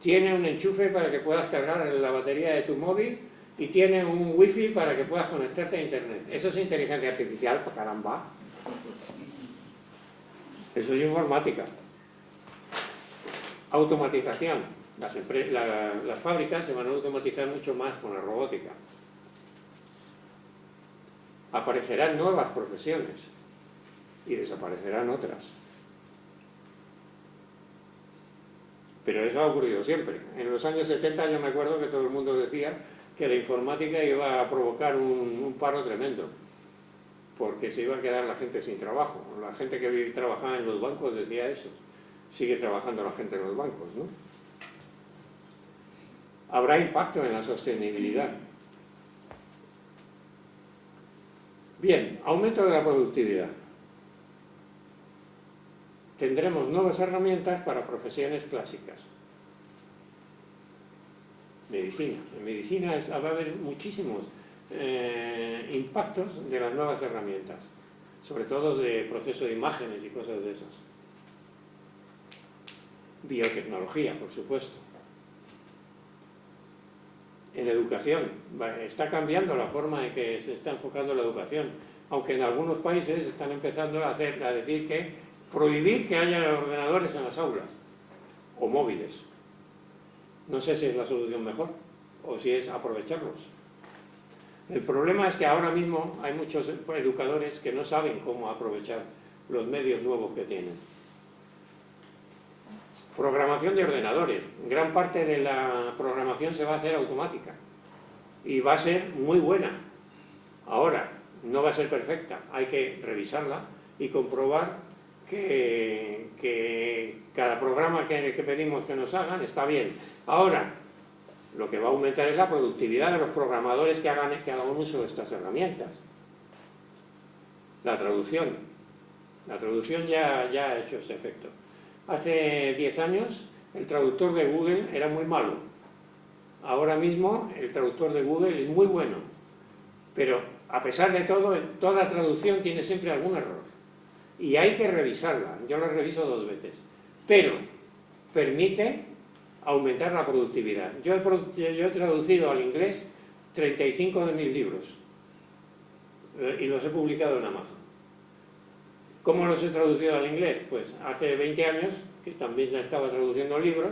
Tiene un enchufe para que puedas cargar la batería de tu móvil y tiene un wifi para que puedas conectarte a internet. Eso es inteligencia artificial, caramba. Eso es informática. Automatización. Las fábricas se van a automatizar mucho más con la robótica. Aparecerán nuevas profesiones y desaparecerán otras. Pero eso ha ocurrido siempre. En los años 70 yo me acuerdo que todo el mundo decía que la informática iba a provocar un paro tremendo, porque se iba a quedar la gente sin trabajo. La gente que trabajaba en los bancos decía eso. Sigue trabajando la gente en los bancos, ¿no? Habrá impacto en la sostenibilidad. Bien, aumento de la productividad. Tendremos nuevas herramientas para profesiones clásicas. Medicina. En medicina va a haber muchísimos impactos de las nuevas herramientas, sobre todo de proceso de imágenes y cosas de esas. Biotecnología, por supuesto. En educación, está cambiando la forma en que se está enfocando la educación, aunque en algunos países están empezando a decir que prohibir que haya ordenadores en las aulas, o móviles. No sé si es la solución mejor, o si es aprovecharlos. El problema es que ahora mismo hay muchos educadores que no saben cómo aprovechar los medios nuevos que tienen. Programación de ordenadores. Gran parte de la programación se va a hacer automática y va a ser muy buena. Ahora, no va a ser perfecta, hay que revisarla y comprobar que cada programa que pedimos que nos hagan está bien. Ahora, lo que va a aumentar es la productividad de los programadores que hagan uso de estas herramientas. La traducción. La traducción ya ha hecho ese efecto. Hace 10 años el traductor de Google era muy malo. Ahora mismo el traductor de Google es muy bueno. Pero a pesar de todo, toda traducción tiene siempre algún error. Y hay que revisarla. Yo la reviso 2 veces. Pero permite aumentar la productividad. Yo he traducido al inglés 35 de mis libros. Y los he publicado en Amazon. ¿Cómo los he traducido al inglés? Pues hace 20 años, que también estaba traduciendo libros,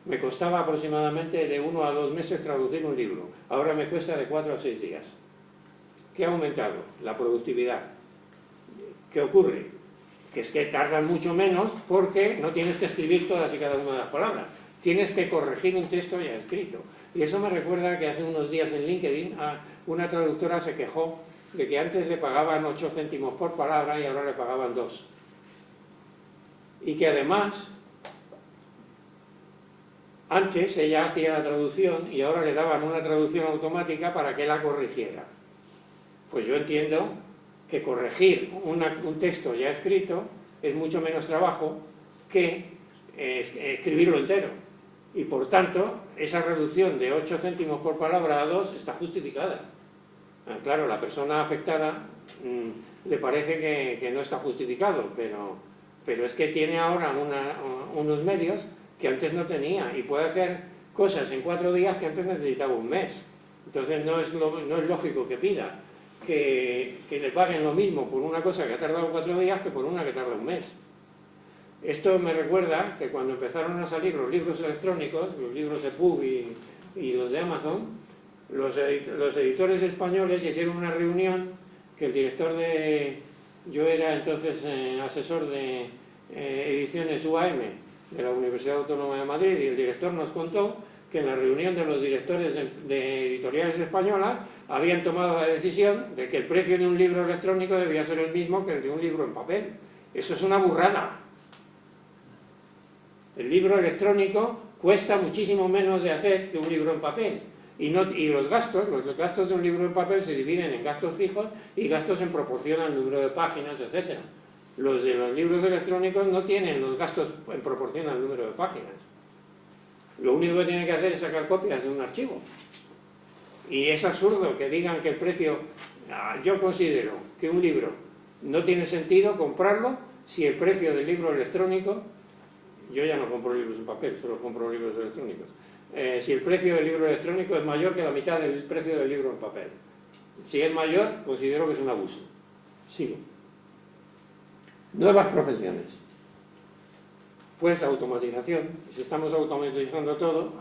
me costaba aproximadamente de 1 a 2 meses traducir un libro. Ahora me cuesta de 4 a 6 días. ¿Qué ha aumentado? La productividad. ¿Qué ocurre? Que es que tardan mucho menos porque no tienes que escribir todas y cada una de las palabras. Tienes que corregir un texto ya escrito. Y eso me recuerda que hace unos días en LinkedIn una traductora se quejó de que antes le pagaban 8 céntimos por palabra y ahora le pagaban 2. Y que además, antes ella hacía la traducción y ahora le daban una traducción automática para que la corrigiera. Pues yo entiendo que corregir un texto ya escrito es mucho menos trabajo que escribirlo entero. Y por tanto, esa reducción de 8 céntimos por palabra a 2 está justificada. Claro, la persona afectada le parece que no está justificado, pero es que tiene ahora unos medios que antes no tenía y puede hacer cosas en 4 días que antes necesitaba un mes. Entonces no es lógico que pida que le paguen lo mismo por una cosa que ha tardado 4 días que por una que tarda un mes. Esto me recuerda que cuando empezaron a salir los libros electrónicos, los libros EPUB y los de Amazon, Los editores españoles hicieron una reunión que el director de... Yo era entonces asesor de ediciones UAM de la Universidad Autónoma de Madrid, y el director nos contó que en la reunión de los directores de editoriales españolas habían tomado la decisión de que el precio de un libro electrónico debía ser el mismo que el de un libro en papel. Eso es una burrada. El libro electrónico cuesta muchísimo menos de hacer que un libro en papel. Y los gastos de un libro en papel se dividen en gastos fijos y gastos en proporción al número de páginas, etc. Los de los libros electrónicos no tienen los gastos en proporción al número de páginas. Lo único que tienen que hacer es sacar copias de un archivo. Y es absurdo que digan que el precio... Yo considero que un libro no tiene sentido comprarlo si el precio del libro electrónico... Yo ya no compro libros en papel, solo compro libros electrónicos. Si el precio del libro electrónico es mayor que la mitad del precio del libro en papel. Si es mayor, considero que es un abuso. Sigo. Nuevas profesiones. Pues automatización. Si estamos automatizando todo,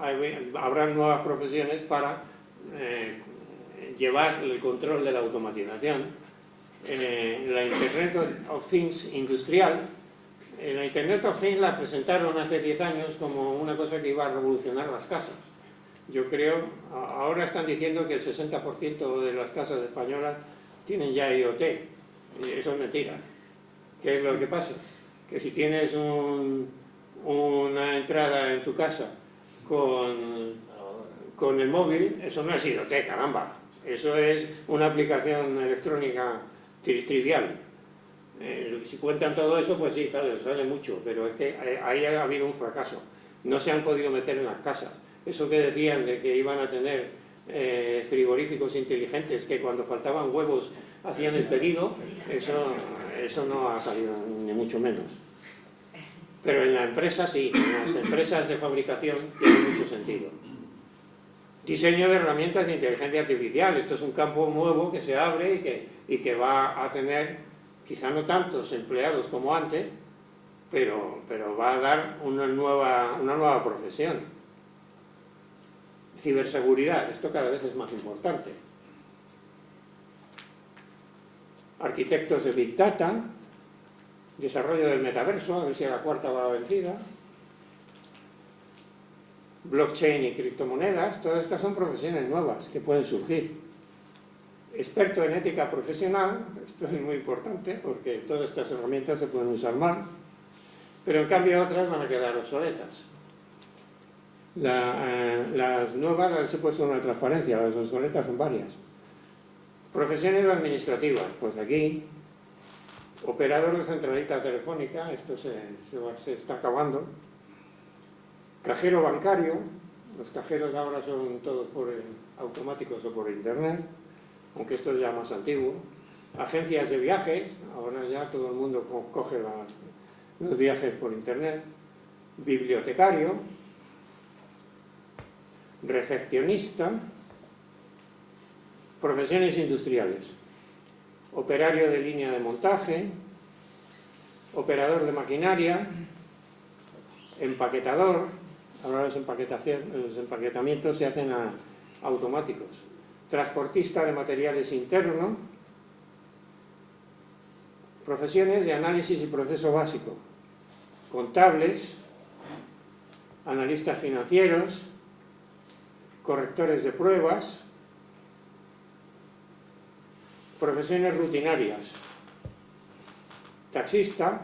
habrá nuevas profesiones para llevar el control de la automatización. La Internet of Things industrial. La Internet of Things la presentaron hace 10 años como una cosa que iba a revolucionar las casas. Yo creo, ahora están diciendo que el 60% de las casas españolas tienen ya IoT. Eso es mentira. ¿Qué es lo que pasa? Que si tienes una entrada en tu casa con el móvil, eso no es IoT, caramba. Eso es una aplicación electrónica trivial. Si cuentan todo eso, pues sí, claro, sale mucho, pero es que ahí ha habido un fracaso. No se han podido meter en las casas. Eso que decían de que iban a tener frigoríficos inteligentes, que cuando faltaban huevos hacían el pedido, eso no ha salido, ni mucho menos. Pero en la empresa sí, en las empresas de fabricación tiene mucho sentido. Diseño de herramientas de inteligencia artificial. Esto es un campo nuevo que se abre y que va a tener... quizá no tantos empleados como antes, pero va a dar una nueva profesión. Ciberseguridad, esto cada vez es más importante. Arquitectos de Big Data, desarrollo del metaverso, a ver si a la cuarta va la vencida. Blockchain y criptomonedas, todas estas son profesiones nuevas que pueden surgir. Experto en ética profesional, esto es muy importante porque todas estas herramientas se pueden usar mal, pero en cambio otras van a quedar obsoletas. Las nuevas las he puesto en una transparencia, las obsoletas son varias. Profesiones administrativas, pues aquí, operador de centralita telefónica, esto se está acabando. Cajero bancario, los cajeros ahora son todos automáticos o por internet, aunque esto es ya más antiguo. Agencias de viajes, ahora ya todo el mundo coge los viajes por internet. Bibliotecario, recepcionista, profesiones industriales, operario de línea de montaje, operador de maquinaria, empaquetador, ahora los empaquetamientos se hacen automáticos. Transportista de materiales interno, profesiones de análisis y proceso básico, contables, analistas financieros, correctores de pruebas, profesiones rutinarias, taxista,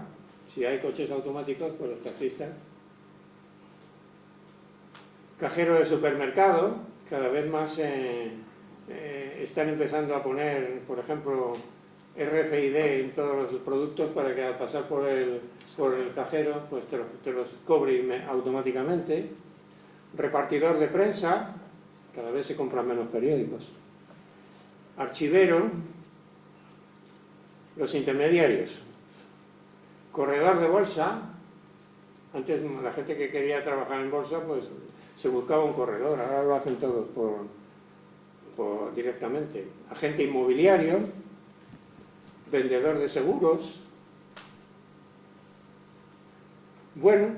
si hay coches automáticos, pues los taxistas, cajero de supermercado, cada vez más están empezando a poner, por ejemplo, RFID en todos los productos para que al pasar por el cajero pues te los cobre automáticamente. Repartidor de prensa, cada vez se compran menos periódicos. Archivero, los intermediarios. Corredor de bolsa, antes la gente que quería trabajar en bolsa pues se buscaba un corredor, ahora lo hacen todos directamente. Agente inmobiliario, vendedor de seguros. Bueno,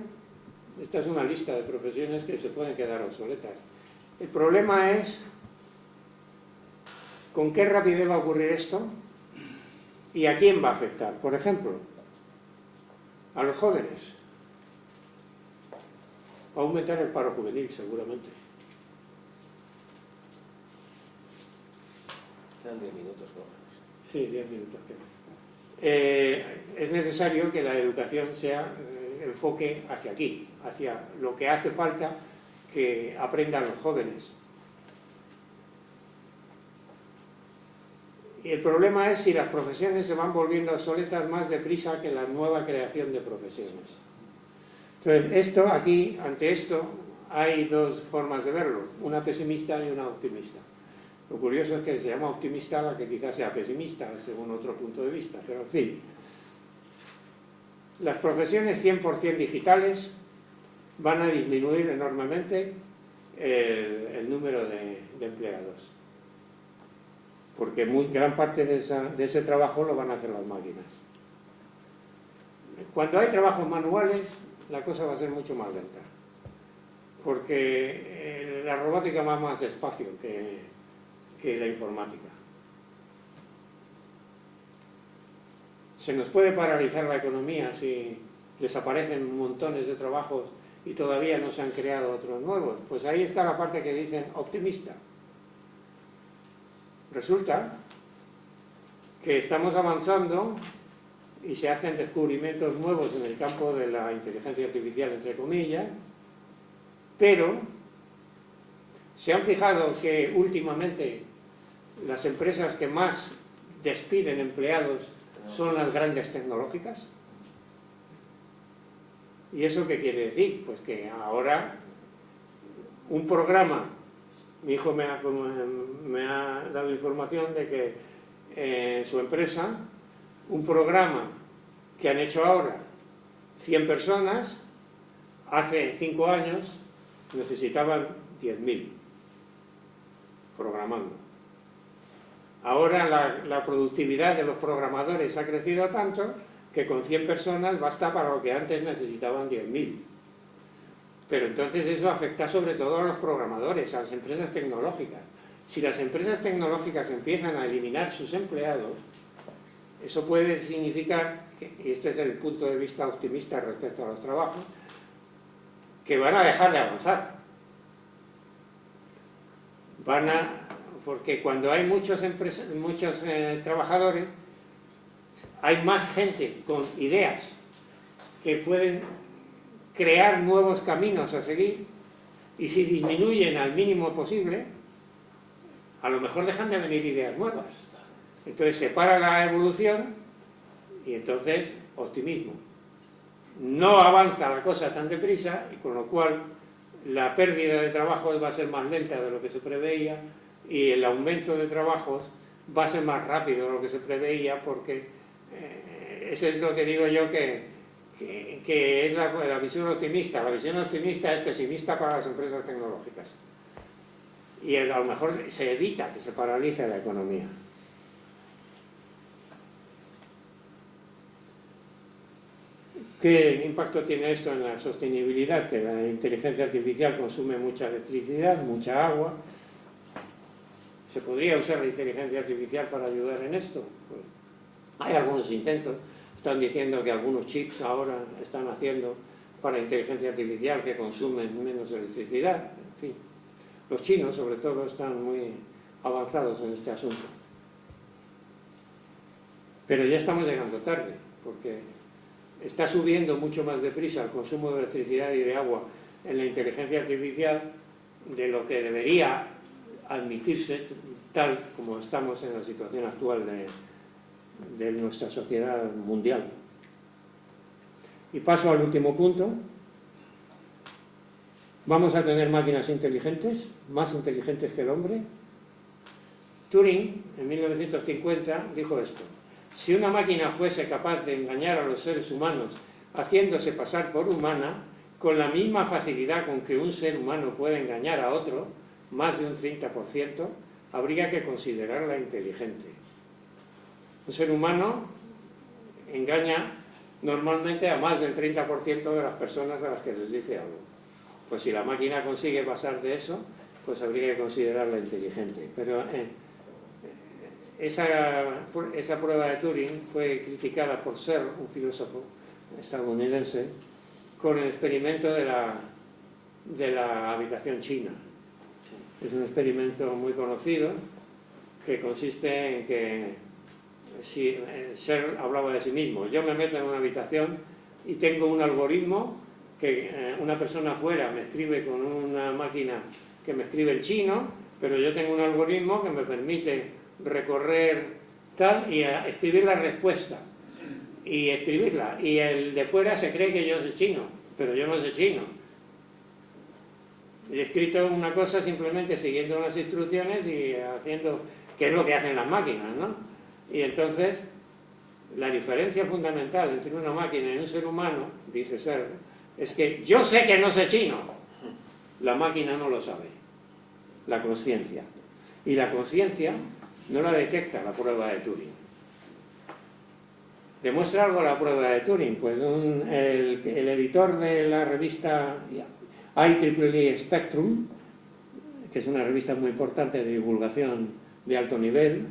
esta es una lista de profesiones que se pueden quedar obsoletas. El problema es ¿con qué rapidez va a ocurrir esto? ¿Y a quién va a afectar? Por ejemplo, a los jóvenes. Va a aumentar el paro juvenil, seguramente. Quedan 10 minutos, ¿no? Sí, 10 minutos quedan. Es necesario que la educación sea enfoque hacia aquí, hacia lo que hace falta que aprendan los jóvenes. Y el problema es si las profesiones se van volviendo obsoletas más deprisa que la nueva creación de profesiones. Entonces, ante esto, hay dos formas de verlo, una pesimista y una optimista. Lo curioso es que se llama optimista la que quizás sea pesimista, según otro punto de vista, pero en fin. Las profesiones 100% digitales van a disminuir enormemente el número de empleados, porque gran parte de ese trabajo lo van a hacer las máquinas. Cuando hay trabajos manuales, la cosa va a ser mucho más lenta, porque la robótica va más despacio que la informática. Se nos puede paralizar la economía si desaparecen montones de trabajos y todavía no se han creado otros nuevos. Pues ahí está la parte que dicen optimista. Resulta que estamos avanzando y se hacen descubrimientos nuevos en el campo de la inteligencia artificial, entre comillas, pero ¿se han fijado que últimamente las empresas que más despiden empleados son las grandes tecnológicas? ¿Y eso qué quiere decir? Pues que ahora un programa, mi hijo me ha dado información de que en su empresa, un programa que han hecho ahora 100 personas, hace 5 años necesitaban 10.000 programando. Ahora la productividad de los programadores ha crecido tanto que con 100 personas basta para lo que antes necesitaban 10.000. Pero entonces eso afecta sobre todo a los programadores, a las empresas tecnológicas. Si las empresas tecnológicas empiezan a eliminar sus empleados, eso puede significar, y este es el punto de vista optimista respecto a los trabajos, que van a dejar de avanzar. Porque cuando hay muchos trabajadores, hay más gente con ideas que pueden crear nuevos caminos a seguir, y si disminuyen al mínimo posible, a lo mejor dejan de venir ideas nuevas. Entonces se para la evolución y entonces optimismo. No avanza la cosa tan deprisa y con lo cual la pérdida de trabajos va a ser más lenta de lo que se preveía y el aumento de trabajos va a ser más rápido de lo que se preveía, porque eso es lo que digo yo que es la visión optimista. La visión optimista es pesimista para las empresas tecnológicas y a lo mejor se evita que se paralice la economía. ¿Qué impacto tiene esto en la sostenibilidad? Que la inteligencia artificial consume mucha electricidad, mucha agua. ¿Se podría usar la inteligencia artificial para ayudar en esto? Pues hay algunos intentos. Están diciendo que algunos chips ahora están haciendo para inteligencia artificial que consumen menos electricidad. En fin, los chinos sobre todo están muy avanzados en este asunto. Pero ya estamos llegando tarde, porque está subiendo mucho más deprisa el consumo de electricidad y de agua en la inteligencia artificial de lo que debería admitirse, tal como estamos en la situación actual de nuestra sociedad mundial. Y paso al último punto. ¿Vamos a tener máquinas inteligentes, más inteligentes que el hombre? Turing, en 1950, dijo esto: si una máquina fuese capaz de engañar a los seres humanos haciéndose pasar por humana, con la misma facilidad con que un ser humano puede engañar a otro, más de un 30%, habría que considerarla inteligente. Un ser humano engaña normalmente a más del 30% de las personas a las que les dice algo. Pues si la máquina consigue pasar de eso, pues habría que considerarla inteligente. Pero esa prueba de Turing fue criticada por Searle, un filósofo estadounidense, con el experimento de la habitación china. Es un experimento muy conocido que consiste en que Searle hablaba de sí mismo. Yo me meto en una habitación y tengo un algoritmo que una persona afuera me escribe con una máquina que me escribe en chino, pero yo tengo un algoritmo que me permite recorrer tal y escribir la respuesta y escribirla. Y el de fuera se cree que yo sé chino, pero yo no sé chino. He escrito una cosa simplemente siguiendo unas instrucciones y haciendo, que es lo que hacen las máquinas, ¿no? Y entonces, la diferencia fundamental entre una máquina y un ser humano, dice Searle, es que yo sé que no sé chino, la máquina no lo sabe, la conciencia. Y la conciencia no la detecta la prueba de Turing. ¿Demuestra algo la prueba de Turing? Pues el editor de la revista IEEE Spectrum, que es una revista muy importante de divulgación de alto nivel,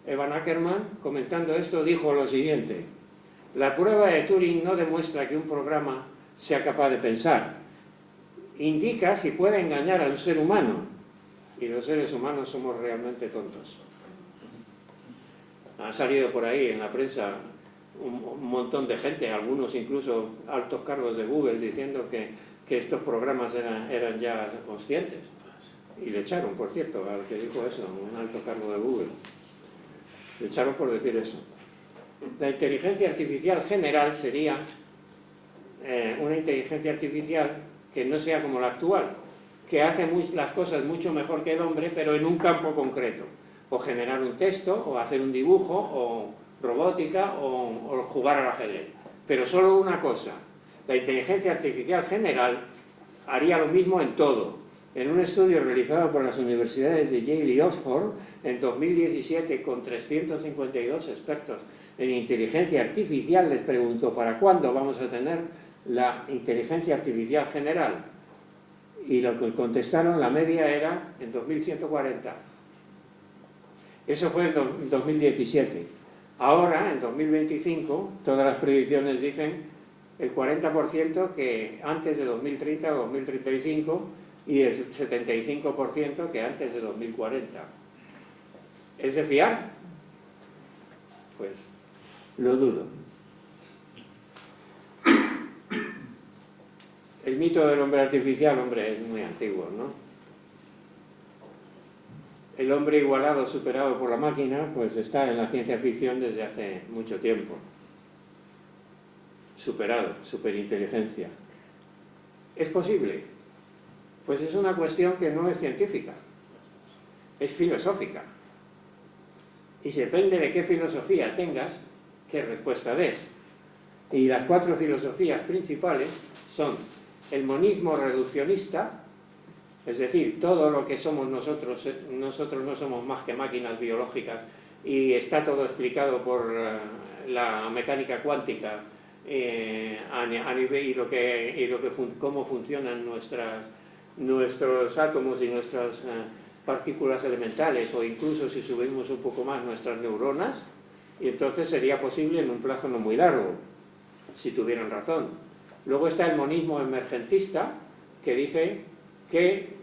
Evan Ackerman, comentando esto, dijo lo siguiente: la prueba de Turing no demuestra que un programa sea capaz de pensar, indica si puede engañar a un ser humano, y los seres humanos somos realmente tontos. Ha salido por ahí en la prensa un montón de gente, algunos incluso altos cargos de Google, diciendo que estos programas eran ya conscientes. Y le echaron, por cierto, al que dijo eso, un alto cargo de Google. Le echaron por decir eso. La inteligencia artificial general sería una inteligencia artificial que no sea como la actual, que hace las cosas mucho mejor que el hombre, pero en un campo concreto. O generar un texto, o hacer un dibujo, o robótica, o jugar al ajedrez. Pero solo una cosa: la inteligencia artificial general haría lo mismo en todo. En un estudio realizado por las universidades de Yale y Oxford, en 2017, con 352 expertos en inteligencia artificial, les preguntó: ¿para cuándo vamos a tener la inteligencia artificial general? Y lo que contestaron, la media era en 2140. Eso fue en 2017. Ahora, en 2025, todas las predicciones dicen el 40% que antes de 2030 o 2035 y el 75% que antes de 2040. ¿Es de fiar? Pues lo dudo. El mito del hombre artificial, hombre, es muy antiguo, ¿no? El hombre igualado, superado por la máquina, pues está en la ciencia ficción desde hace mucho tiempo. Superado, superinteligencia. ¿Es posible? Pues es una cuestión que no es científica, es filosófica. Y depende de qué filosofía tengas, qué respuesta des. Y las 4 filosofías principales son el monismo reduccionista, es decir, todo lo que somos nosotros no somos más que máquinas biológicas y está todo explicado por la mecánica cuántica a nivel cómo funcionan nuestros átomos y nuestras partículas elementales, o incluso si subimos un poco más nuestras neuronas, y entonces sería posible en un plazo no muy largo, si tuvieran razón. Luego está el monismo emergentista, que dice que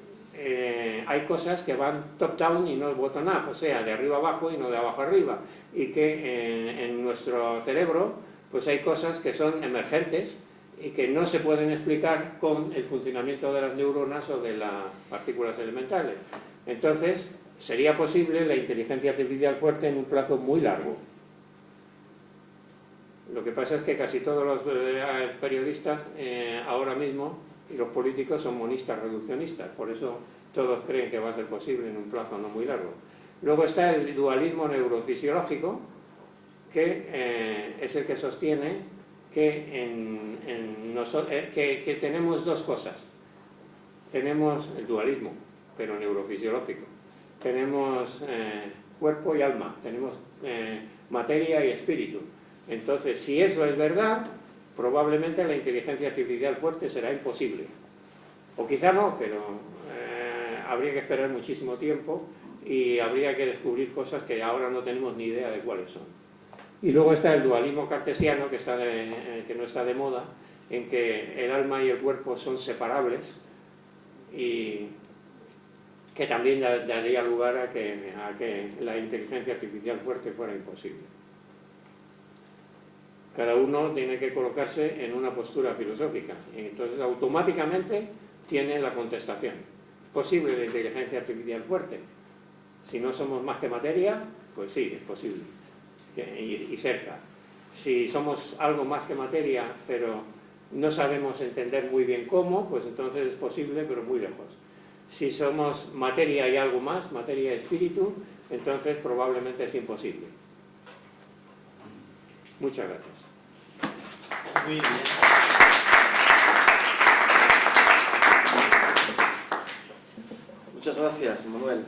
hay cosas que van top-down y no bottom-up, o sea, de arriba abajo y no de abajo arriba, y que en nuestro cerebro pues hay cosas que son emergentes y que no se pueden explicar con el funcionamiento de las neuronas o de las partículas elementales. Entonces, sería posible la inteligencia artificial fuerte en un plazo muy largo. Lo que pasa es que casi todos los periodistas ahora mismo y los políticos son monistas reduccionistas, por eso todos creen que va a ser posible en un plazo no muy largo. Luego está el dualismo neurofisiológico, que es el que sostiene que, que tenemos dos cosas. Tenemos el dualismo, pero neurofisiológico. Tenemos cuerpo y alma, tenemos materia y espíritu. Entonces, si eso es verdad, probablemente la inteligencia artificial fuerte será imposible. O quizá no, pero habría que esperar muchísimo tiempo y habría que descubrir cosas que ahora no tenemos ni idea de cuáles son. Y luego está el dualismo cartesiano, que no está de moda, en que el alma y el cuerpo son separables y que también daría lugar a que la inteligencia artificial fuerte fuera imposible. Cada uno tiene que colocarse en una postura filosófica y entonces automáticamente tiene la contestación. ¿Es posible la inteligencia artificial fuerte? Si no somos más que materia, pues sí, es posible, y cerca. Si somos algo más que materia, pero no sabemos entender muy bien cómo, pues entonces es posible, pero muy lejos. Si somos materia y algo más, materia y espíritu, entonces probablemente es imposible. Muchas gracias. Muy bien. Muchas gracias, Manuel.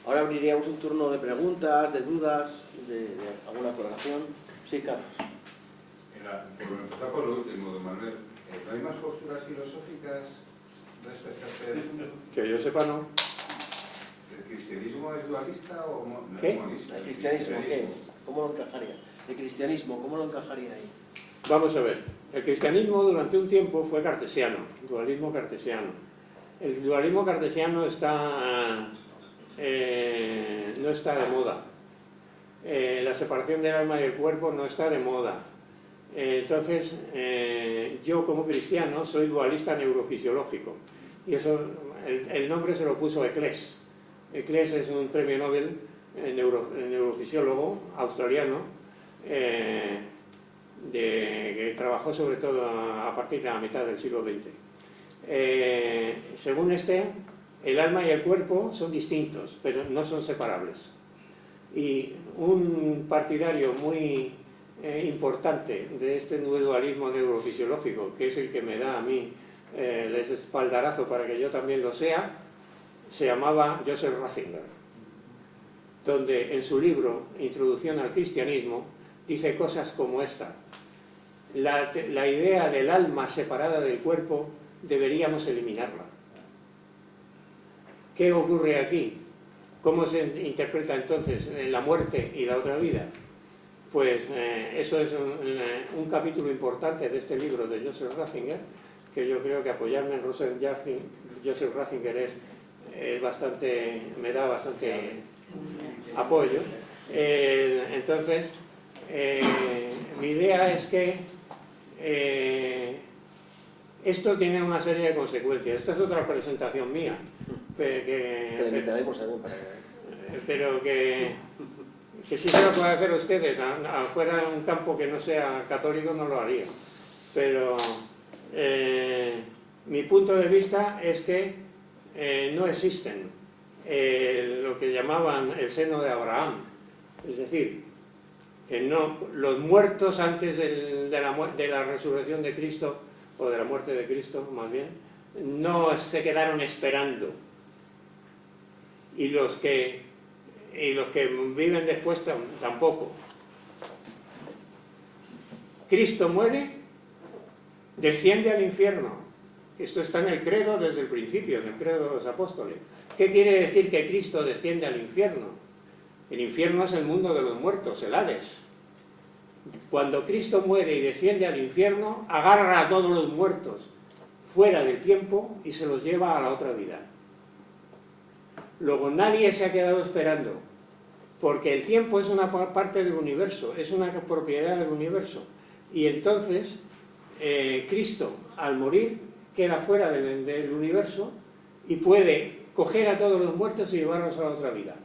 Ahora abriríamos un turno de preguntas, de dudas, de alguna aclaración. Sí, Carlos. Por empezar por lo último, don Manuel, ¿no hay más posturas filosóficas respecto a este asunto? Que yo sepa, no. ¿El cristianismo es dualista o no ¿Qué? es monista? ¿El cristianismo qué es? ¿Cómo lo encajaría? ¿El cristianismo cómo lo encajaría ahí? Vamos a ver. El cristianismo durante un tiempo fue cartesiano, dualismo cartesiano. El dualismo cartesiano no está de moda. La separación del alma y del cuerpo no está de moda. Entonces, yo como cristiano soy dualista neurofisiológico. Y eso, el nombre se lo puso Eccles. Eccles es un premio Nobel neurofisiólogo australiano que trabajó sobre todo a partir de la mitad del siglo XX. Según el alma y el cuerpo son distintos, pero no son separables. Y un partidario muy importante de este dualismo neurofisiológico, que es el que me da a mí el espaldarazo para que yo también lo sea, se llamaba Joseph Ratzinger, donde en su libro Introducción al Cristianismo dice cosas como esta: la idea del alma separada del cuerpo deberíamos eliminarla. ¿Qué ocurre aquí? ¿Cómo se interpreta entonces la muerte y la otra vida? Pues eso es un capítulo importante de este libro de Joseph Ratzinger, que yo creo que apoyarme en Joseph Ratzinger me da bastante apoyo. Entonces, mi idea es que esto tiene una serie de consecuencias. Esta es otra presentación mía, pero que si se lo pueden hacer ustedes afuera en un campo que no sea católico, no lo haría. Pero mi punto de vista es que no existen lo que llamaban el seno de Abraham. Es decir, que no, los muertos antes de la resurrección de Cristo, o de la muerte de Cristo más bien, no se quedaron esperando. Y los que viven después tampoco. Cristo muere, desciende al infierno. Esto está en el credo desde el principio, en el credo de los apóstoles. ¿Qué quiere decir que Cristo desciende al infierno? El infierno es el mundo de los muertos, el Hades. Cuando Cristo muere y desciende al infierno, agarra a todos los muertos fuera del tiempo y se los lleva a la otra vida. Luego nadie se ha quedado esperando, porque el tiempo es una parte del universo, es una propiedad del universo. Y entonces Cristo, al morir, queda fuera del universo y puede coger a todos los muertos y llevarlos a la otra vida.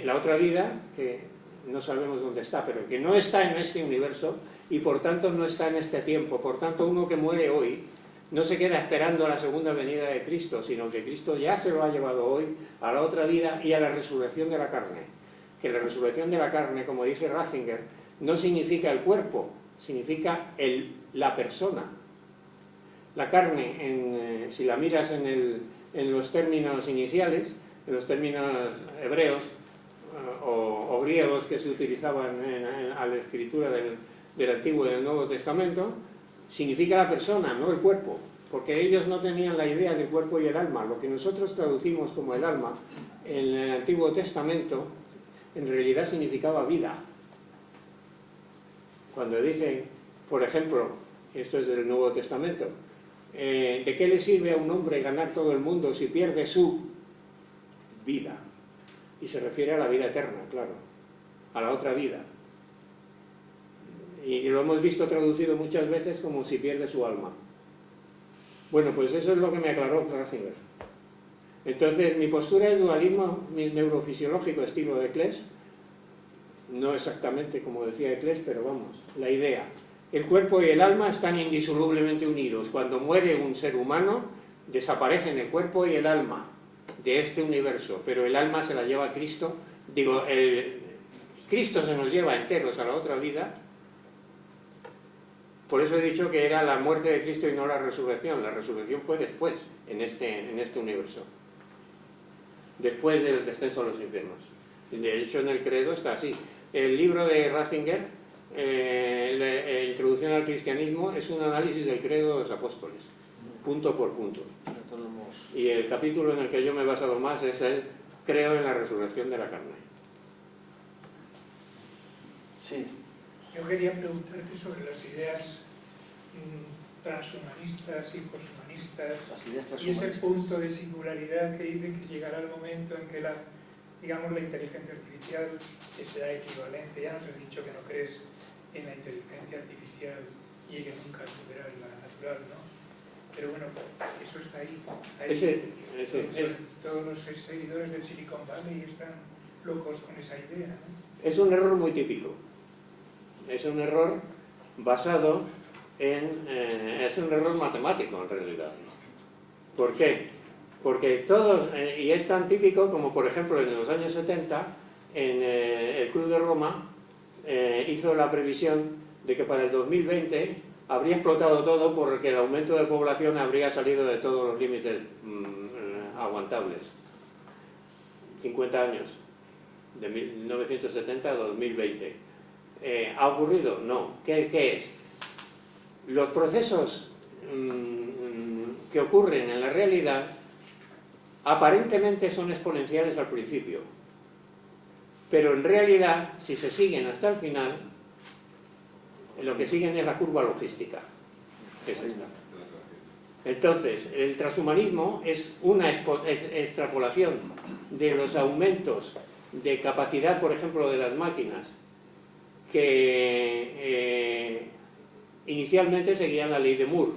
La otra vida, que no sabemos dónde está, pero que no está en este universo y por tanto no está en este tiempo. Por tanto, uno que muere hoy no se queda esperando a la segunda venida de Cristo, sino que Cristo ya se lo ha llevado hoy a la otra vida y a la resurrección de la carne. Que la resurrección de la carne, como dice Ratzinger, no significa el cuerpo, significa la persona. La carne, si la miras en los términos iniciales, en los términos hebreos o griegos que se utilizaban a la escritura del Antiguo y del Nuevo Testamento, significa la persona, no el cuerpo. porque ellos no tenían la idea del cuerpo y el alma. Lo que nosotros traducimos como el alma en el Antiguo Testamento en realidad significaba vida. Cuando dice, por ejemplo, esto es del Nuevo Testamento, ¿de qué le sirve a un hombre ganar todo el mundo si pierde su vida? Y se refiere a la vida eterna, claro, a la otra vida. Y lo hemos visto traducido muchas veces como si pierde su alma. Bueno, pues eso es lo que me aclaró Ratzinger. Entonces, mi postura es dualismo neurofisiológico estilo de Eccles, no exactamente como decía Eccles, pero vamos, la idea. El cuerpo y el alma están indisolublemente unidos. Cuando muere un ser humano, desaparecen el cuerpo y el alma de este universo, pero el alma se la lleva a Cristo. Digo, Cristo se nos lleva enteros a la otra vida. Por eso he dicho que era la muerte de Cristo y no la resurrección. La resurrección fue después, en este universo. Después del descenso a los infiernos. De hecho, en el credo está así. El libro de Ratzinger, Introducción al Cristianismo, es un análisis del credo de los apóstoles, punto por punto. Y el capítulo en el que yo me he basado más es el creo en la resurrección de la carne. Sí. Yo quería preguntarte sobre las ideas transhumanistas y poshumanistas, Las ideas y ese transhumanistas. punto de singularidad que dicen que llegará el momento en que la inteligencia artificial que sea equivalente. Ya nos has dicho que no crees en la inteligencia artificial y que nunca superará la natural, ¿no? Pero bueno, eso está ahí. Todos los seguidores del Silicon Valley están locos con esa idea, ¿no? Es un error muy típico. Es un error basado en... es un error matemático, en realidad. ¿Por qué? Porque todos... y es tan típico como, por ejemplo, en los años 70, en el Club de Roma hizo la previsión de que para el 2020 habría explotado todo porque el aumento de población habría salido de todos los límites aguantables. 50 años, de 1970 a 2020. ¿Ha ocurrido? No. ¿Qué es? Los procesos que ocurren en la realidad aparentemente son exponenciales al principio, pero en realidad, si se siguen hasta el final, lo que siguen es la curva logística, que es esta. Entonces, el transhumanismo es una extrapolación de los aumentos de capacidad, por ejemplo, de las máquinas, que inicialmente seguían la ley de Moore.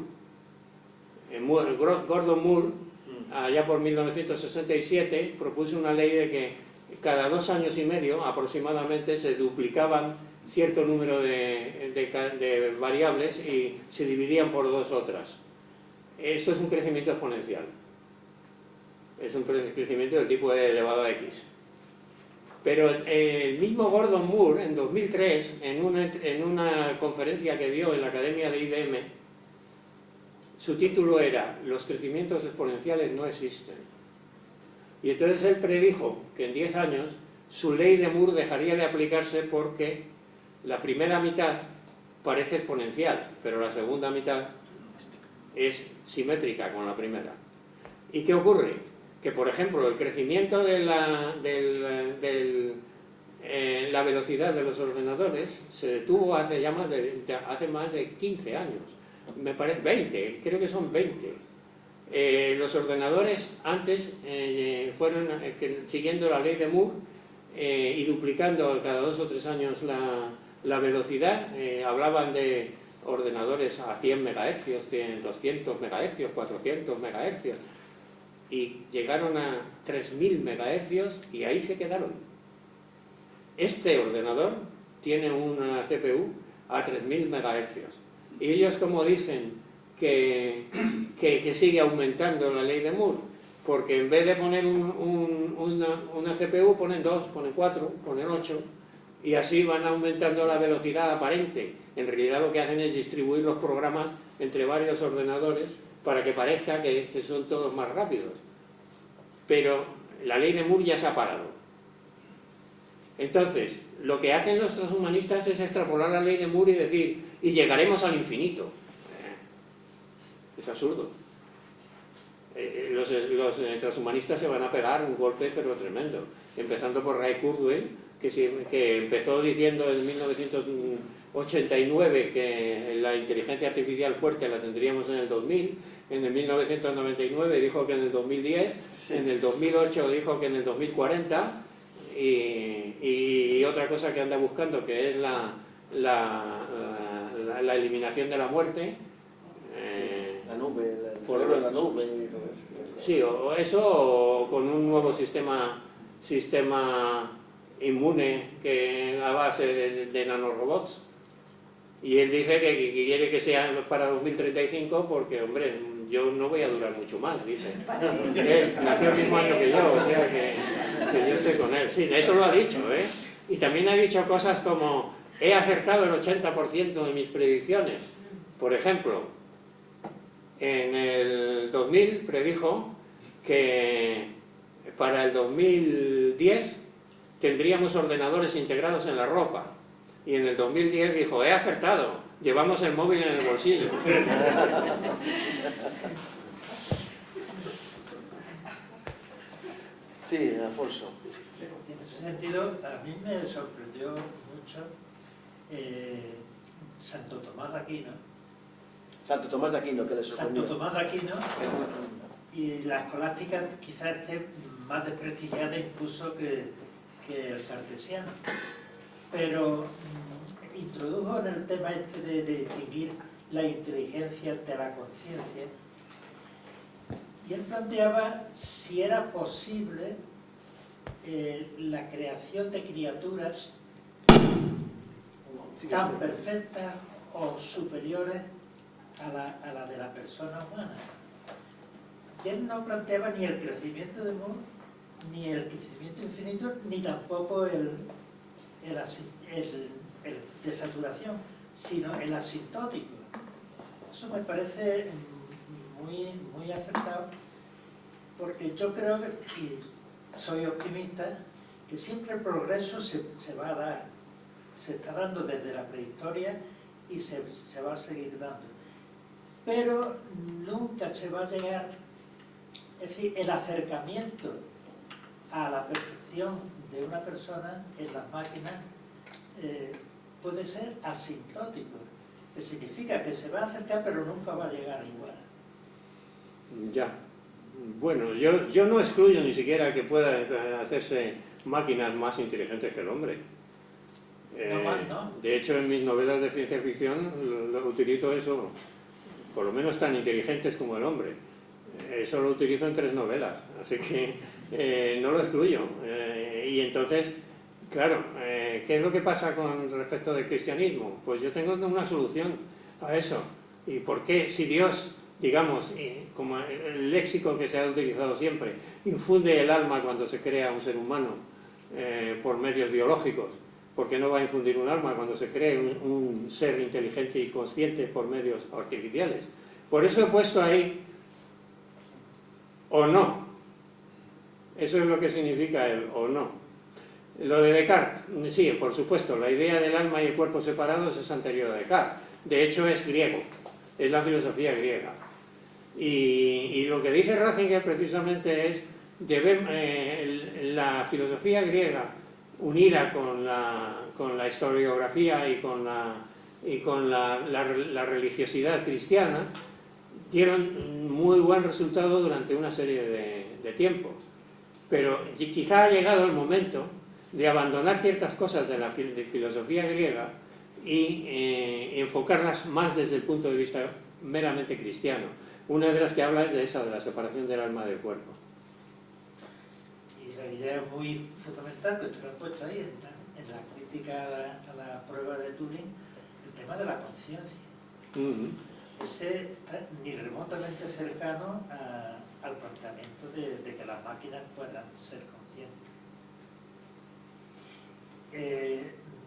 Gordon Moore, allá por 1967, propuso una ley de que cada 2 años y medio aproximadamente se duplicaban cierto número de variables y se dividían por 2 otras. Esto es un crecimiento exponencial. Es un crecimiento del tipo e elevado a x. Pero el mismo Gordon Moore, en 2003, en una conferencia que dio en la Academia de IBM, su título era «Los crecimientos exponenciales no existen». Y entonces él predijo que en 10 años su ley de Moore dejaría de aplicarse porque la primera mitad parece exponencial, pero la segunda mitad es simétrica con la primera. ¿Y qué ocurre? Que, por ejemplo, el crecimiento de la velocidad de los ordenadores se detuvo hace más de 15 años. Me parece 20, creo que son 20. Los ordenadores antes fueron siguiendo la ley de Moore y duplicando cada 2 o 3 años la velocidad. Hablaban de ordenadores a 100 MHz, 200 MHz, 400 MHz y llegaron a 3000 MHz y ahí se quedaron. Este ordenador tiene una CPU a 3000 MHz y ellos, como dicen que sigue aumentando la ley de Moore, porque en vez de poner una CPU ponen 2, ponen 4, ponen 8 y así van aumentando la velocidad aparente. En realidad lo que hacen es distribuir los programas entre varios ordenadores para que parezca que son todos más rápidos. Pero la ley de Moore ya se ha parado. Entonces, lo que hacen los transhumanistas es extrapolar la ley de Moore y decir, y llegaremos al infinito. Es absurdo. los transhumanistas se van a pegar un golpe pero tremendo, empezando por Ray Kurzweil, que empezó diciendo en 1989 que la inteligencia artificial fuerte la tendríamos en el 2000, en el 1999 dijo que en el 2010, sí. En el 2008 dijo que en el 2040, y otra cosa que anda buscando, que es la eliminación de la muerte. La nube, por la nube y todo eso. Sí, o eso, o con un nuevo sistema inmune que a base de nanorobots. Y él dice que quiere que sea para 2035 porque, hombre, yo no voy a durar mucho más, dice. Él nació el mismo año que yo, o sea que yo estoy con él. Sí, eso lo ha dicho, ¿eh? Y también ha dicho cosas como, he acertado el 80% de mis predicciones. Por ejemplo, en el 2000 predijo que para el 2010 tendríamos ordenadores integrados en la ropa. Y en el 2010 dijo, he acertado, llevamos el móvil en el bolsillo. Sí, Alfonso. En ese sentido, a mí me sorprendió mucho Santo Tomás de Aquino. Santo Tomás de Aquino, que le sorprendió. Santo Tomás de Aquino, y la escolástica quizás esté más desprestigiada incluso que el cartesiano. Pero introdujo en el tema este de distinguir la inteligencia de la conciencia, y él planteaba si era posible la creación de criaturas tan perfectas o superiores a la de la persona humana. Y él no planteaba ni el crecimiento de Moore, ni el crecimiento infinito, ni tampoco el de saturación, sino el asintótico. Eso me parece muy acertado, porque yo creo que, y soy optimista, que siempre el progreso se va a dar, se está dando desde la prehistoria y se va a seguir dando. Pero nunca se va a llegar, es decir, el acercamiento a la perfección de una persona en las máquinas puede ser asintótico, que significa que se va a acercar pero nunca va a llegar igual. Ya. Bueno, yo no excluyo ni siquiera que puedan hacerse máquinas más inteligentes que el hombre. ¿No? De hecho, en mis novelas de ciencia ficción lo utilizo eso, por lo menos tan inteligentes como el hombre. Eso lo utilizo en 3 novelas, así que no lo excluyo. Y entonces, claro, ¿qué es lo que pasa con respecto del cristianismo? Pues yo tengo una solución a eso. ¿Y por qué? Si Dios, digamos, como el léxico que se ha utilizado siempre, infunde el alma cuando se crea un ser humano por medios biológicos, ¿por qué no va a infundir un alma cuando se cree un ser inteligente y consciente por medios artificiales? Por eso he puesto ahí o no. Eso es lo que significa el o no. Lo de Descartes, sí, por supuesto, la idea del alma y el cuerpo separados es anterior a Descartes. De hecho, es griego, es la filosofía griega. Y lo que dice Ratzinger precisamente es la filosofía griega unida con la historiografía y con la religiosidad cristiana dieron muy buen resultado durante una serie de tiempos. Pero quizá ha llegado el momento de abandonar ciertas cosas de la filosofía griega y enfocarlas más desde el punto de vista meramente cristiano. Una de las que habla es de esa, de la separación del alma del cuerpo. Y la idea muy fundamental que usted ha puesto ahí en la crítica a la prueba de Turing, el tema de la conciencia. Ese está ni remotamente cercano al planteamiento de que las máquinas puedan ser conscientes.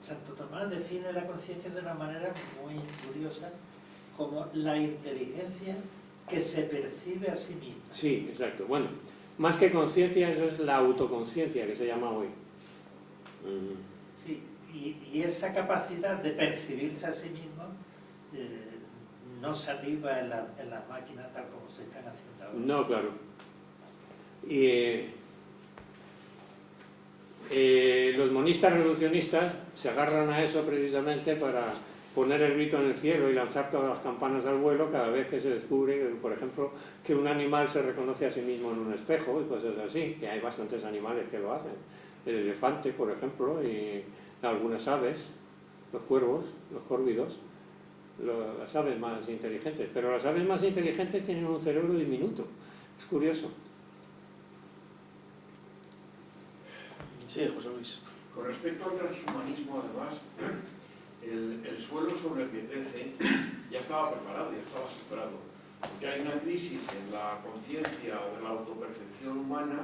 Santo Tomás define la conciencia de una manera muy curiosa como la inteligencia que se percibe a sí misma. Sí, exacto. Bueno, más que conciencia, eso es la autoconciencia que se llama hoy. Sí, y esa capacidad de percibirse a sí mismo no se ativa en las máquinas tal como se están haciendo ahora. No, claro. Y los monistas reduccionistas se agarran a eso precisamente para poner el grito en el cielo y lanzar todas las campanas al vuelo cada vez que se descubre, por ejemplo, que un animal se reconoce a sí mismo en un espejo y cosas así, que hay bastantes animales que lo hacen. El elefante, por ejemplo, y algunas aves, los cuervos, los córvidos, las aves más inteligentes. Pero las aves más inteligentes tienen un cerebro diminuto. Es curioso. Sí, José Luis. Con respecto al transhumanismo, además, el suelo sobre el que crece ya estaba preparado, ya estaba superado. Porque hay una crisis en la conciencia de la autopercepción humana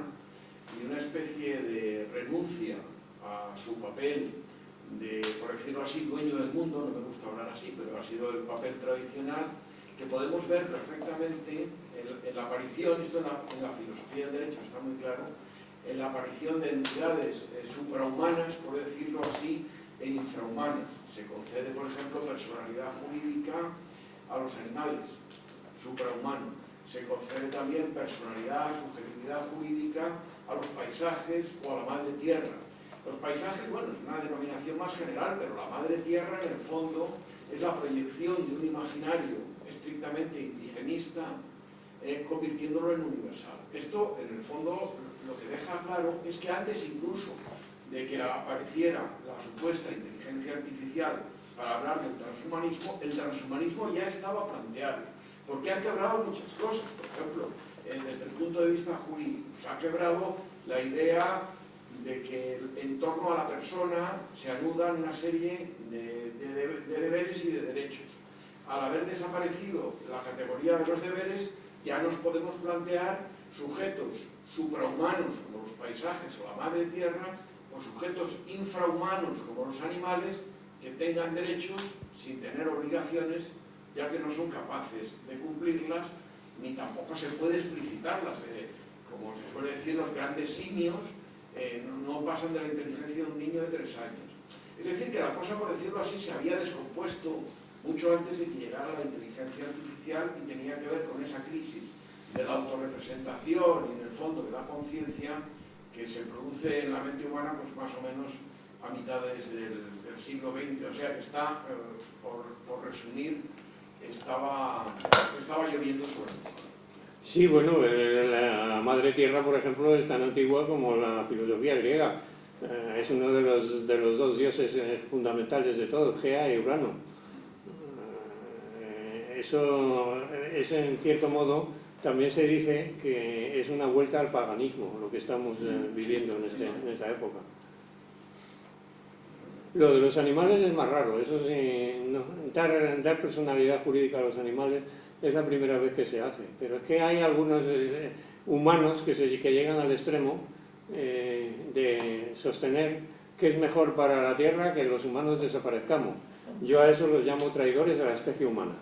y una especie de renuncia a su papel de, por decirlo así, dueño del mundo, no me gusta hablar así, pero ha sido el papel tradicional, que podemos ver perfectamente en la aparición, esto en la filosofía del derecho está muy claro, en la aparición de entidades suprahumanas, por decirlo así, e infrahumanas. Se concede, por ejemplo, personalidad jurídica a los animales, suprahumano. Se concede también personalidad, subjetividad jurídica a los paisajes o a la madre tierra. Los paisajes, bueno, es una denominación más general, pero la madre tierra, en el fondo, es la proyección de un imaginario estrictamente indigenista, convirtiéndolo en universal. Esto, en el fondo, lo que deja claro es que antes incluso de que apareciera la supuesta inteligencia artificial para hablar del transhumanismo, el transhumanismo ya estaba planteado, porque han quebrado muchas cosas. Por ejemplo, desde el punto de vista jurídico, se ha quebrado la idea de que en torno a la persona se anudan una serie de deberes y de derechos. Al haber desaparecido la categoría de los deberes, ya nos podemos plantear sujetos suprahumanos como los paisajes o la madre tierra, o sujetos infrahumanos como los animales, que tengan derechos sin tener obligaciones, ya que no son capaces de cumplirlas, ni tampoco se puede explicitarlas. Como se suele decir, los grandes simios no pasan de la inteligencia de un niño de 3 años. Es decir, que la cosa, por decirlo así, se había descompuesto mucho antes de que llegara la inteligencia artificial y tenía que ver con esa crisis de la autorrepresentación y, en el fondo, de la conciencia que se produce en la mente humana, pues más o menos a mitades del siglo XX. O sea que está, por resumir, estaba lloviendo sobre todo. Sí, bueno, la madre tierra, por ejemplo, es tan antigua como la filosofía griega. Es uno de los 2 dioses fundamentales de todo, Gea y Urano. Eso es, en cierto modo, también se dice que es una vuelta al paganismo, lo que estamos viviendo en esta época. Lo de los animales es más raro, eso sí, no, dar personalidad jurídica a los animales es la primera vez que se hace, pero es que hay algunos humanos que llegan al extremo de sostener que es mejor para la Tierra que los humanos desaparezcamos. Yo a eso los llamo traidores a la especie humana.